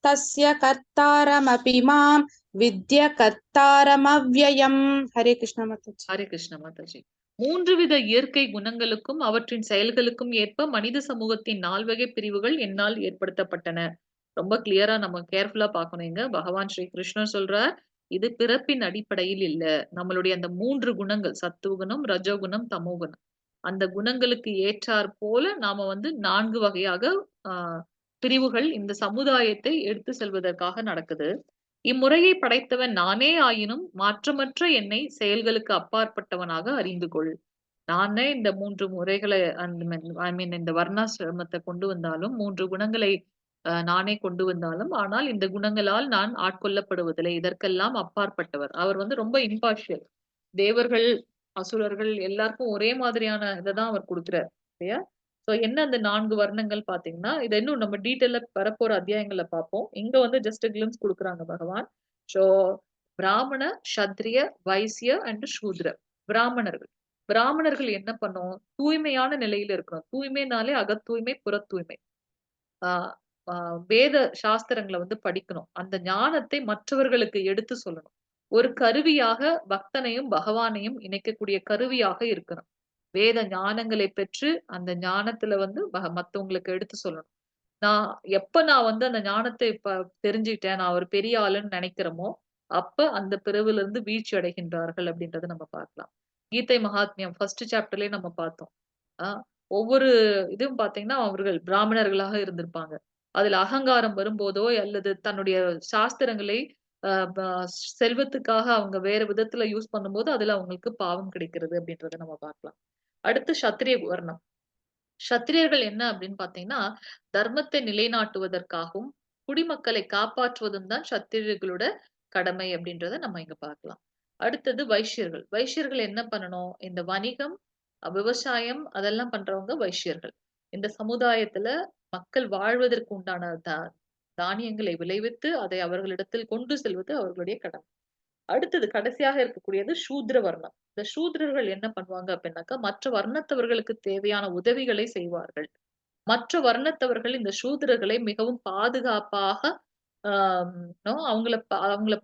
तस्य कर्तारमपि मां विद्य कर्तारमव्ययम्। हरे कृष्ण माताजी। ஹரே கிருஷ்ணா மாதாஜி. 3 வித இயற்கை குணங்களுக்கும் அவற்றின் செயல்களுக்கும் ஏற்ப மனித சமூகத்தின் 4 வகை பிரிவுகள் என்னால் ஏற்படுத்தப்பட்டன. ரொம்ப கிளியரா நம்ம கேர்ஃபுல்லா பார்க்கணும் இங்க. பகவான் ஸ்ரீ கிருஷ்ணர் சொல்றார், இது பிறப்பின் அடிப்படையில் இல்ல. நம்மளுடைய அந்த 3 குணங்கள் சத்துவகுணம், ரஜோகுணம், தமோகுணம். அந்த குணங்களுக்கு ஏற்றார் போல நாம வந்து 4 வகையாக ஆ பிரிவுகள் இந்த சமுதாயத்தை எடுத்து செல்வதற்காக நடக்குது. இம்முறையை படைத்தவன் நானே ஆயினும் மாற்றமற்ற என்னை செயல்களுக்கு அப்பாற்பட்டவனாக அறிந்து கொள். நானே இந்த 3 முறைகளை ஐ மீன் இந்த வர்ணாசிரமத்தை கொண்டு வந்தாலும் 3 குணங்களை நானே கொண்டு வந்தாலும், ஆனால் இந்த குணங்களால் நான் ஆட்கொள்ளப்படுவதில்லை. இதற்கெல்லாம் அப்பாற்பட்டவர். அவர் வந்து ரொம்ப இம்பார்ஷியல். தேவர்கள், அசுரர்கள் எல்லாருக்கும் ஒரே மாதிரியான இததான் அவர் குடுக்குறார். இல்லையா? சோ என்ன அந்த 4 வர்ணங்கள் பார்த்தீங்கன்னா, இத இன்னும் நம்ம டீட்டெயிலா வரப்போற அத்தியாயங்கள்ல பார்ப்போம். இங்க வந்து ஜஸ்ட் கிளிம்ஸ் குடுக்குறாங்க பகவான். சோ பிராமண, க்ஷத்ரிய, வைசிய அண்ட் சூத்ர. பிராமணர்கள். பிராமணர்கள் என்ன பண்ணும்? தூய்மையான நிலையில இருக்கணும். தூய்மைனாலே அகத் தூய்மை, புறத் தூய்மை. ஆ ஆ வேத சாஸ்திரங்கள வந்து படிக்கணும். அந்த ஞானத்தை மற்றவர்களுக்கு எடுத்து சொல்லணும். ஒரு கருவியாக பக்தனையும், பகவானையும் இணைக்கக்கூடிய கருவியாக இருக்கணும். வேத ஞானங்களை பெற்று, அந்த ஞானத்துல வந்து மத்தவங்களுக்கு எடுத்து சொல்லணும். நான் நான் வந்து அந்த ஞானத்தை தெரிஞ்சுக்கிட்டேன், நான் ஒரு பெரிய ஆளுன்னு நெனைக்கிறோமோ, அப்ப அந்த பிறவிலிருந்து வீழ்ச்சி அடைகின்றார்கள் அப்படின்றத நம்ம பார்க்கலாம். கீதை மகாத்மியம் 1 சாப்டர்லயே நம்ம பார்த்தோம். ஆ ஒவ்வொரு இதுவும் பார்த்தீங்கன்னா, அவர்கள் பிராமணர்களாக இருந்திருப்பாங்க. அதுல அகங்காரம் வரும்போதோ, அல்லது தன்னுடைய சாஸ்திரங்களை அ ப செல்வத்துக்காக அவங்க வேற விதத்துல யூஸ் பண்ணும்போது, அதுல அவங்களுக்கு பாவம் கிடைக்கிறது அப்படின்றத நம்ம பார்க்கலாம். அடுத்து சத்திரிய வர்ணம். சத்திரியர்கள் என்ன அப்படின்னு பார்த்தீங்கன்னா, தர்மத்தை நிலைநாட்டுவதற்காகவும், குடிமக்களை காப்பாற்றுவதும் தான் சத்திரியர்களோட கடமை அப்படின்றத நம்ம இங்க பார்க்கலாம். அடுத்தது வைஷ்யர்கள். வைஷ்யர்கள் என்ன பண்ணணும்? இந்த வணிகம், விவசாயம் அதெல்லாம் பண்றவங்க வைஷ்யர்கள். இந்த சமுதாயத்துல மக்கள் வாழ்வதற்கு உண்டான தானியங்களை விளைவித்து, அதை அவர்களிடத்தில் கொண்டு செல்வது அவர்களுடைய கடமை. அடுத்தது கடைசியாக இருக்கக்கூடியது சூத்ர வர்ணம். இந்த சூத்ரர்கள் என்ன பண்ணுவாங்க அப்படின்னாக்கா, மற்ற வர்ணத்தவர்களுக்கு தேவையான உதவிகளை செய்வார்கள். மற்ற வர்ணத்தவர்கள் இந்த சூத்ரர்களை மிகவும் பாதுகாப்பாக அவங்கள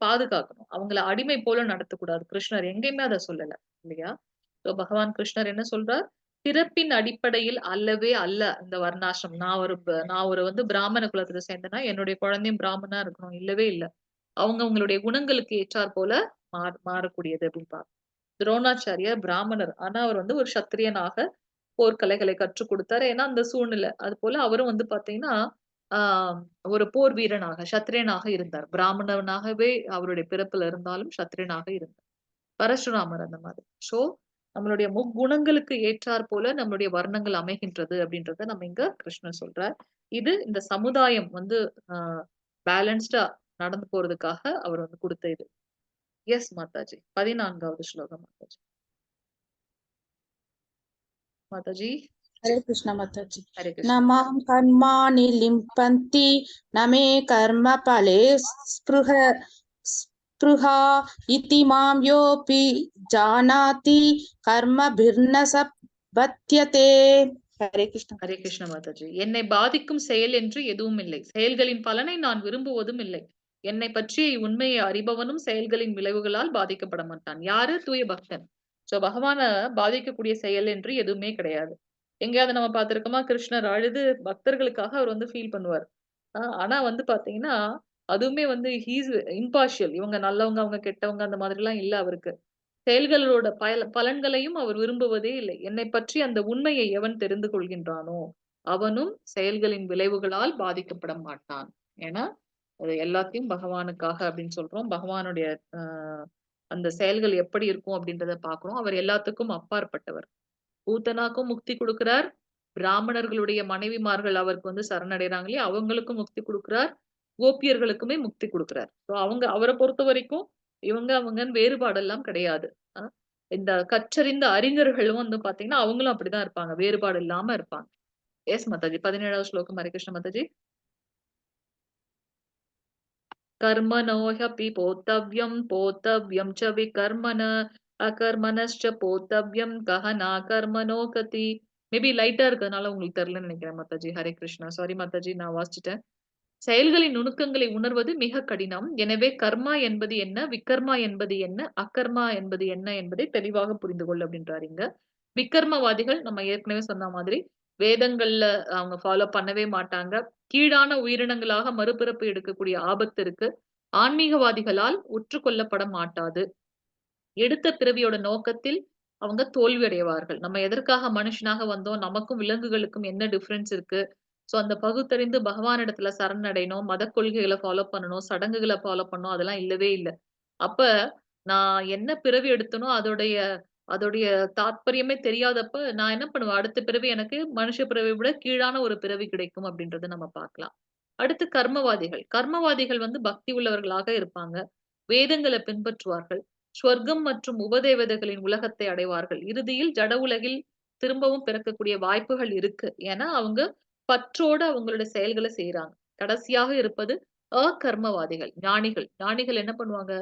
பாதுகாக்கணும். அவங்கள அடிமை போல நடத்தக்கூடாது. கிருஷ்ணர் எங்கேயுமே அத சொல்லல. இல்லையா? சோ பகவான் கிருஷ்ணர் என்ன சொல்றார்? பிறப்பின் அடிப்படையில் அல்லவே அல்ல இந்த வர்ணாசிரம். நான் ஒரு வந்து பிராமண குலத்துல சேர்ந்தேன்னா என்னுடைய குழந்தையும் பிராமணா இருக்கணும், இல்லவே இல்ல. அவங்களுடைய குணங்களுக்கு ஏற்றாற் போல மாறக்கூடியது அப்படின்னு பார்க்கணும். துரோணாச்சாரியார் பிராமணர், ஆனா அவர் வந்து ஒரு சத்திரியனாக போர்க்கலைகளை கற்றுக் கொடுத்தாரு. ஏன்னா அந்த சூழ்நிலை. அது போல அவரும் வந்து பாத்தீங்கன்னா ஆஹ் ஒரு போர் வீரனாக சத்திரியனாக இருந்தார். பிராமணனாகவே அவருடைய பிறப்புல இருந்தாலும் சத்திரியனாக இருந்தார். பரசுராமர் அந்த மாதிரி. சோ நம்மளுடைய முக்குணங்களுக்கு ஏற்றாற் போல நம்மளுடைய வர்ணங்கள் அமைகின்றது அப்படின்றத நம்ம இங்க கிருஷ்ணர் சொல்றார். இது இந்த சமுதாயம் வந்து பேலன்ஸ்டா நடந்து போறதுக்காக அவர் வந்து கொடுத்த இது. எஸ் மாதாஜி. 14வது ஸ்லோகம் மாதாஜி. மாதாஜி हरे कृष्ण माताजी। हरे न कृष्ण. मां कर्माणि लिम्पन्ति न मे कर्मफले स्पृहा इति मां योऽपि जानाति कर्मभिर्न स बध्यते। हरे कृष्ण। ஹரே கிருஷ்ண மாதாஜி. என்னை பாதிக்கும் செயல் என்று எதுவும் இல்லை, செயல்களின் பலனை நான் விரும்புவதும் இல்லை. என்னை பற்றிய உண்மையை அறிபவனும் செயல்களின் விளைவுகளால் பாதிக்கப்பட மாட்டான். யாரு? தூய பக்தன். சோ பகவான பாதிக்கக்கூடிய செயல் என்று எதுவுமே கிடையாது. எங்கேயாவது நம்ம பார்த்திருக்கோமா? கிருஷ்ணர் அழுது பக்தர்களுக்காக அவர் வந்து ஃபீல் பண்ணுவார். ஆனா வந்து பாத்தீங்கன்னா அதுவுமே வந்து ஹீஸ் இம்பார்ஷியல். இவங்க நல்லவங்க, அவங்க கெட்டவங்க அந்த மாதிரி எல்லாம் இல்ல அவருக்கு. செயல்களோட பலன்களையும் அவர் விரும்புவதே இல்லை. என்னை பற்றி அந்த உண்மையை எவன் தெரிந்து கொள்கின்றானோ அவனும் செயல்களின் விளைவுகளால் பாதிக்கப்பட மாட்டான். ஏன்னா அது எல்லாத்தையும் பகவானுக்காக அப்படின்னு சொல்றோம். பகவானுடைய அந்த செயல்கள் எப்படி இருக்கும் அப்படின்றத பாக்குறோம். அவர் எல்லாத்துக்கும் அப்பாற்பட்டவர். பூத்தனாக்கும் முக்தி கொடுக்கிறார். பிராமணர்களுடைய மனைவிமார்கள் அவருக்கு வந்து சரணடைறாங்க இல்லையா, அவங்களுக்கும் முக்தி கொடுக்கிறார். கோபியர்களுக்குமே முக்தி கொடுக்கிறார். அவங்க அவரை பொறுத்த வரைக்கும் அவங்கன்னு வேறுபாடெல்லாம் கிடையாது. இந்த கற்றறிந்த அறிஞர்களும் வந்து பாத்தீங்கன்னா அவங்களும் அப்படிதான் இருப்பாங்க, வேறுபாடு இல்லாம இருப்பாங்க. எஸ் மாதாஜி. 17வது ஸ்லோகம். ஹரே கிருஷ்ண மாதாஜி. कर्मणो ह्यपि போத்தவ்யம் போத்தவ்யம் ச விகர்மண அகர்மணஸ்ச போத்தவ்யம் கஹனா கர்மனோ கதி. மேபி லைட்டா இருக்கிறதுனால உங்களுக்கு தெரியலன்னு நினைக்கிறேன் மாதாஜி. ஹரே கிருஷ்ணா. சாரி மாதாஜி, நான் வாசிச்சுட்டேன். செயல்களின் நுணுக்கங்களை உணர்வது மிக கடினம். எனவே கர்மா என்பது என்ன, விக்கர்மா என்பது என்ன, அகர்மா என்பது என்ன என்பதை தெளிவாக புரிந்து கொள் அப்படின்றாரு இங்க. விக்கர்மவாதிகள் நம்ம ஏற்கனவே சொன்ன மாதிரி வேதங்கள்ல அவங்க ஃபாலோ பண்ணவே மாட்டாங்க. கீழான உயிரினங்களாக மறுபிறப்பு எடுக்கக்கூடிய ஆபத்து இருக்கு. ஆன்மீகவாதிகளால் உற்றுக்கொள்ளப்பட மாட்டாது. எடுத்த பிறவியோட நோக்கத்தில் அவங்க தோல்வி அடைவார்கள். நம்ம எதற்காக மனுஷனாக வந்தோம், நமக்கும் விலங்குகளுக்கும் என்ன டிஃபரன்ஸ் இருக்கு, சோ அந்த பகுத்தறிந்து பகவானிடத்துல சரணடையணும், மத கொள்கைகளை ஃபாலோ பண்ணணும், சடங்குகளை ஃபாலோ பண்ணணும், அதெல்லாம் இல்லவே இல்ல. அப்ப நான் என்ன பிறவி எடுத்தனோ அதோடைய தாத்பரியமே தெரியாதப்ப நான் என்ன பண்ணுவேன், அடுத்த பிறவி எனக்கு மனுஷ பிறவியை விட கீழான ஒரு பிறவி கிடைக்கும் அப்படின்றத நம்ம பார்க்கலாம். அடுத்து கர்மவாதிகள். கர்மவாதிகள் வந்து பக்தி உள்ளவர்களாக இருப்பாங்க. வேதங்களை பின்பற்றுவார்கள். ஸ்வர்க்கம் மற்றும் உபதேவதைகளின் உலகத்தை அடைவார்கள். இறுதியில் ஜட உலகில் திரும்பவும் பிறக்கக்கூடிய வாய்ப்புகள் இருக்கு. ஏன்னா அவங்க பற்றோட அவங்களோட செயல்களை செய்யறாங்க. கடைசியாக இருப்பது அகர்மவாதிகள், ஞானிகள். ஞானிகள் என்ன பண்ணுவாங்க?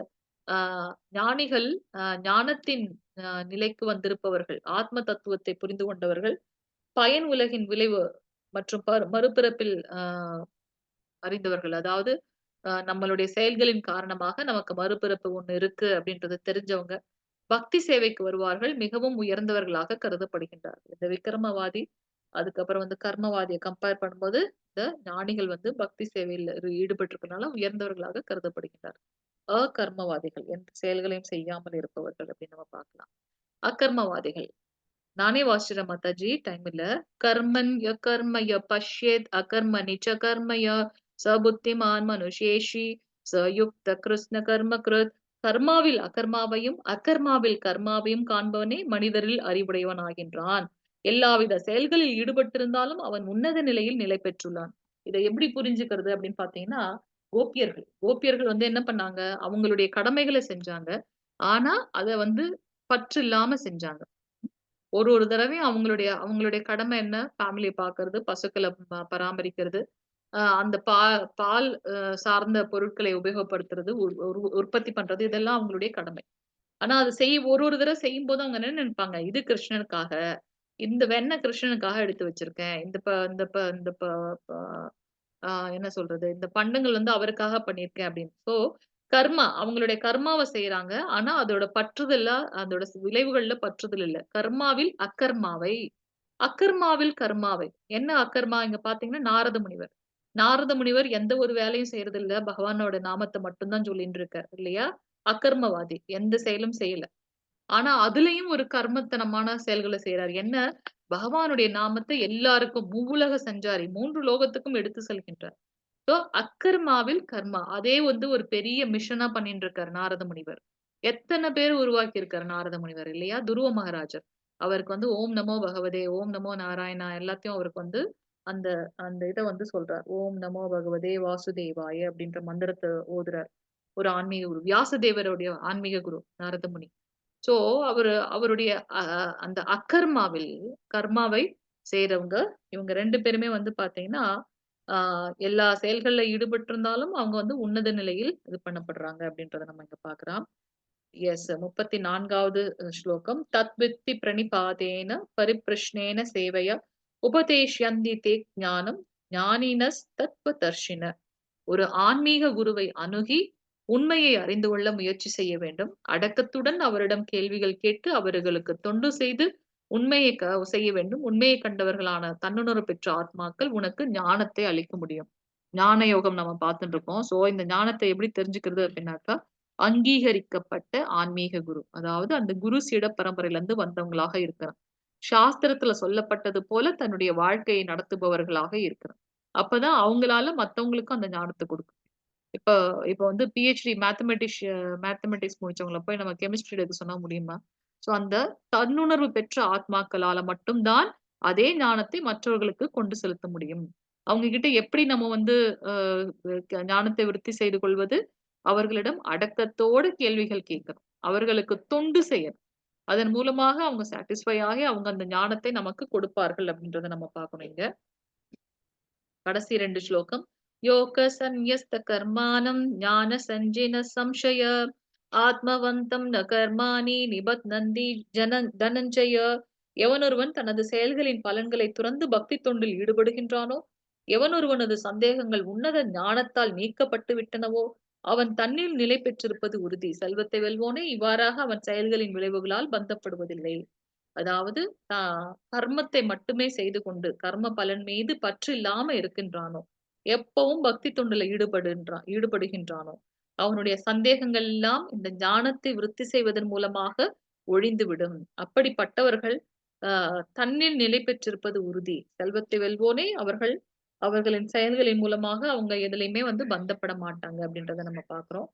ஞானிகள் ஞானத்தின் நிலைக்கு வந்திருப்பவர்கள், ஆத்ம தத்துவத்தை புரிந்து கொண்டவர்கள், பயன் உலகின் விளைவு மற்றும் மறுபிறப்பில் அறிந்தவர்கள். அதாவது நம்மளுடைய செயல்களின் காரணமாக நமக்கு மறுபிறப்பு ஒண்ணு இருக்கு அப்படின்றது தெரிஞ்சவங்க பக்தி சேவைக்கு வருவார்கள். மிகவும் உயர்ந்தவர்களாக கருதப்படுகின்றார்கள். இந்த விக்ரமவாதி அதுக்கப்புறம் வந்து கர்மவாதியை கம்பேர் பண்ணும்போது இந்த ஞானிகள் வந்து பக்தி சேவையில் ஈடுபட்டிருக்கனால உயர்ந்தவர்களாக கருதப்படுகின்றார். அகர்மவாதிகள் எந்த செயல்களையும் செய்யாமல் இருப்பவர்கள் அப்படின்னு நம்ம பார்க்கலாம். அகர்மவாதிகள் நானே வாசிச்சிட மாதாஜி, டைம் இல்ல. கர்மன்ய கர்மய பஷ்யேத் அகர்மணி ச கர்மய சபுத்திமான் மனுஷேஷி சயுக்த கிருஷ்ண கர்ம கிருத். கர்மாவில் அகர்மாவையும் அகர்மாவில் கர்மாவையும் காண்பவனே மனிதரில் அறிவுடையவன் ஆகின்றான். எல்லாவித செயல்களில் ஈடுபட்டிருந்தாலும் அவன் உன்னத நிலையில் நிலை பெற்றுள்ளான். இதை எப்படி புரிஞ்சுக்கிறது அப்படின்னு பாத்தீங்கன்னா, கோபியர்கள் வந்து என்ன பண்ணாங்க, அவங்களுடைய கடமைகளை செஞ்சாங்க. ஆனா அத வந்து பற்று இல்லாம செஞ்சாங்க. ஒரு தடவையும் அவங்களுடைய கடமை என்ன, ஃபேமிலியை பாக்குறது, பசுக்களை பராமரிக்கிறது, அந்த பால் சார்ந்த பொருட்களை உபயோகப்படுத்துறது, உற்பத்தி பண்றது, இதெல்லாம் அவங்களுடைய கடமை. ஆனா அது ஒரு தடவை செய்யும் போது அவங்க என்ன நினைப்பாங்க, இது கிருஷ்ணனுக்காக, இந்த வெண்ணெய் கிருஷ்ணனுக்காக எடுத்து வச்சிருக்கேன், இந்த என்ன சொல்றது, இந்த பண்டங்கள் வந்து அவருக்காக பண்ணியிருக்கேன் அப்படின்னு. சோ கர்மா, அவங்களுடைய கர்மாவை செய்யறாங்க. ஆனா அதோட விளைவுகள்ல பற்றுதல் இல்ல. கர்மாவில் அக்கர்மாவை அகர்மாவில் கர்மாவை. என்ன அகர்மா? இங்க பாத்தீங்கன்னா நாரத முனிவர். நாரத முனிவர் எந்த ஒரு வேலையும் செய்யறது இல்ல. பகவானோட நாமத்தை மட்டும்தான் சொல்லிட்டு இருக்கார் இல்லையா? அகர்மவாதி. எந்த செயலும் செய்யல. ஆனா அதுலயும் ஒரு கர்மத்தனமான செயல்களை செய்றார். என்ன? பகவானுடைய நாமத்தை எல்லாருக்கும் மூவுலக சஞ்சாரி 3 லோகத்துக்கும் எடுத்து செல்கின்றார். சோ அக்கர்மாவில் கர்மா. அதே வந்து ஒரு பெரிய மிஷனா பண்ணிட்டு இருக்காரு நாரத முனிவர். எத்தன பேர் உருவாக்கி இருக்காரு நாரத முனிவர் இல்லையா? துருவ மகாராஜர். அவருக்கு வந்து ஓம் நமோ பகவதே, ஓம் நமோ நாராயணா எல்லாத்தையும் அவருக்கு வந்து அந்த அந்த இத வந்து சொல்றார். ஓம் நமோ பகவதே வாசுதேவாய அப்படின்ற மந்திரத்தை ஓதுறார். ஒரு ஆன்மீக குரு. வியாசதேவருடைய ஆன்மீக குரு நாரத முனி. சோ அவருடைய அந்த அகர்மாவில் கர்மாவை செய்றவங்க இவங்க 2 பேருமே வந்து பாத்தீங்கன்னா, எல்லா செயல்கள்ல ஈடுபட்டிருந்தாலும் அவங்க வந்து உன்னத நிலையில் இது பண்ணப்படுறாங்க அப்படின்றத நம்ம இங்க பார்க்கலாம். எஸ் 34வது ஸ்லோகம். தத்வித்தி பிரணிபாதேன பரிப்ரஷ்னேன சேவையா உபதேஷ்யந்தி தே ஞானம் ஞானினஸ் தத்வதர்ஷின. ஒரு ஆன்மீக குருவை அணுகி உண்மையை அறிந்து கொள்ள முயற்சி செய்ய வேண்டும். அடக்கத்துடன் அவரிடம் கேள்விகள் கேட்டு அவர்களுக்கு தொண்டு செய்து உண்மையை செய்ய வேண்டும். உண்மையை கண்டவர்களான தன்னுணர்வு பெற்ற ஆத்மாக்கள் உனக்கு ஞானத்தை அளிக்க முடியும். ஞான யோகம் நம்ம பார்த்துட்டு இருக்கோம். சோ இந்த ஞானத்தை எப்படி தெரிஞ்சுக்கிறது அப்படின்னாக்கா, அங்கீகரிக்கப்பட்ட ஆன்மீக குரு. அதாவது அந்த குரு சீட பரம்பரையில இருந்து வந்தவங்களாக இருக்கிறார். சாஸ்திரத்துல சொல்லப்பட்டது போல தன்னுடைய வாழ்க்கையை நடத்துபவர்களாக இருக்கிறார். அப்பதான் அவங்களால மத்தவங்களுக்கும் அந்த ஞானத்தை கொடுக்கும். இப்ப இப்ப வந்து பிஹெச்டி மேத்தமெட்டிக்ஸ் முடிச்சவங்கள போய் நம்ம கெமிஸ்ட்ரி எடுக்க சொன்னா முடியுமா? சோ அந்த தன்னுணர்வு பெற்ற ஆத்மாக்களால மட்டும் தான் அதே ஞானத்தை மற்றவர்களுக்கு கொண்டு செலுத்த முடியும். அவங்க கிட்ட எப்படி நம்ம வந்து ஞானத்தை விருத்தி செய்து கொள்வது? அவர்களிடம் அடக்கத்தோடு கேள்விகள் கேட்கணும். அவர்களுக்கு தொண்டு செய்யணும். அதன் மூலமாக அவங்க சாட்டிஸ்ஃபை ஆகி அவங்க அந்த ஞானத்தை நமக்கு கொடுப்பார்கள் அப்படின்றத நம்ம பார்க்கணும் இங்க. கடைசி 2 ஸ்லோகம். யோக சந்நியஸ்த கர்மானம் ஞான சஞ்சின சம்சய ஆத்மவந்தம் ந கர்மாணி நிபத்னந்தி தனஞ்சய. எவனொருவன் தனது செயல்களின் பலன்களை துறந்து பக்தி தொண்டில் ஈடுபடுகின்றானோ, எவனொருவனது சந்தேகங்கள் உன்னத ஞானத்தால் நீக்கப்பட்டு விட்டனவோ, அவன் தன்னில் நிலை பெற்றிருப்பது உறுதி. செல்வத்தை வெல்வோனே இவ்வாறாக அவன் செயல்களின் விளைவுகளால் பந்தப்படுவதில்லை. அதாவது கர்மத்தை மட்டுமே செய்து கொண்டு கர்ம பலன் மீது பற்று இல்லாம இருக்கின்றானோ, எப்பவும் பக்தி தொண்டுல ஈடுபடுகின்றானோ, அவனுடைய சந்தேகங்கள் எல்லாம் இந்த ஞானத்தை விருத்தி செய்வதன் மூலமாக ஒழிந்துவிடும். அப்படிப்பட்டவர்கள் தன்னில் நிலை பெற்றிருப்பது உறுதி. செல்வத்தை வெல்வோனே அவர்களின் செயல்களின் மூலமாக அவங்க எதுலையுமே வந்து பந்தப்பட மாட்டாங்க அப்படின்றத நம்ம பார்க்கிறோம்.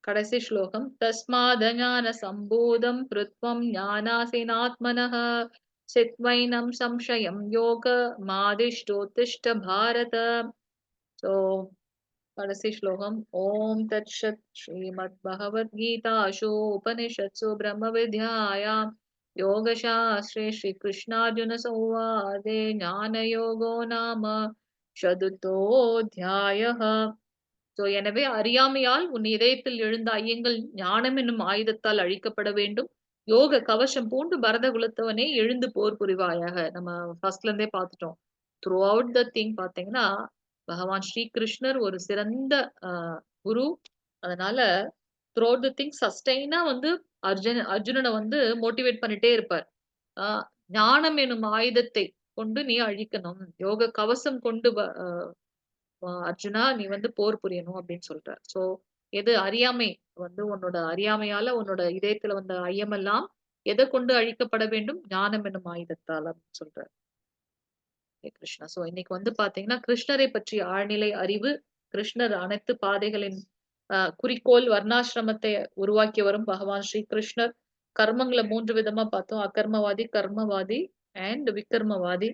கடைசி ஸ்லோகம். தஸ்மாத் ஞான சம்போதம் கிருத்வம் ஞானாசீனாத்மனः சித்வைனம் சம்சயம் யோக மாதிஷ்டோத்திஷ்ட பாரத. சோ கடைசி ஸ்லோகம். ஓம் தத்சத் ஸ்ரீமத் பகவத்கீதாசு உபனிஷத்சு பிரம்ம வித்யாயாம் யோகசாஸ்திரே ஸ்ரீ கிருஷ்ணார்ஜுன சம்வாதே ஞான யோகோ நாம சதுர்த்தோத்யாயः. சோ எனவே அறியாமையால் உன் இதயத்தில் எழுந்த ஐயங்கள் ஞானம் என்னும் ஆயுதத்தால் அழிக்கப்பட வேண்டும். யோக கவசம் பூண்டு பரத குலத்தவனே எழுந்து போர் புரிவாயாக. நம்ம ஃபர்ஸ்ட்ல இருந்தே பார்த்துட்டோம். த்ரூ அவுட் த திங் பாத்தீங்கன்னா பகவான் ஸ்ரீ கிருஷ்ணர் ஒரு சிறந்த குரு. அதனால த்ரூ அவுட் த திங் சஸ்டெயினா வந்து அர்ஜுனனை வந்து மோட்டிவேட் பண்ணிட்டே இருப்பார். ஞானம் எனும் ஆயுதத்தை கொண்டு நீ அழிக்கணும். யோக கவசம் கொண்டு அர்ஜுனா நீ வந்து போர் புரியணும் அப்படின்னு சொல்றார். சோ எது அறியாமை வந்து உன்னோட அறியாமையால உன்னோட இதயத்துல வந்த ஐயமெல்லாம் எதை கொண்டு அழிக்கப்பட வேண்டும்? ஞானம் என்னும் ஆயுதத்தால் அப்படின்னு சொல்றார் கிருஷ்ணா. சோ இன்னைக்கு வந்து பாத்தீங்கன்னா கிருஷ்ணரை பற்றிய ஆழ்நிலை அறிவு, கிருஷ்ணர் அனைத்து பாதைகளின் குறிக்கோள், வர்ணாசிரமத்தை உருவாக்கி வரும் பகவான் ஸ்ரீ கிருஷ்ணர். கர்மங்களை 3 விதமா பார்த்தோம். அகர்மவாதி, கர்மவாதி அண்ட் விக்கர்மவாதி.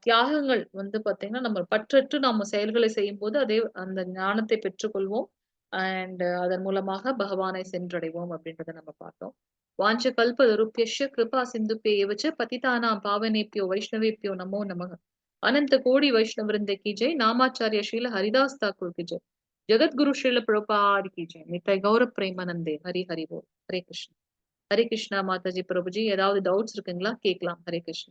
தியாகங்கள் வந்து பாத்தீங்கன்னா நம்ம பற்றற்று நம்ம செயல்களை செய்யும் போது அதே அந்த ஞானத்தை பெற்றுக்கொள்வோம். அண்ட் அதன் மூலமாக பகவானை சென்றடைவோம் அப்படின்றத நம்ம பார்த்தோம். வாஞ்ச கல்பதருப்யஸ்ய கிருபா சிந்துப்யேவச்ச பதிதானாம் பாவனேப்யோ வைஷ்ணவேப்யோ நமோ நமः. அனந்த கோடி வைஷ்ணவருந்தே கி ஜெய். நாமாச்சாரிய ஸ்ரீல ஹரிதாஸ் தாக்கூர் கி ஜெய். ஜெகத்குரு ஸ்ரீல பிரபுபாத் கி ஜெய். நித்தாய் கௌர பிரேமானந்தே. ஹரி ஹரி போல். ஹரே கிருஷ்ணா. ஹரே கிருஷ்ணா மாதாஜி பிரபுஜி. ஏதாவது டவுட்ஸ் இருக்குங்களா? கேட்கலாம். ஹரே கிருஷ்ணா.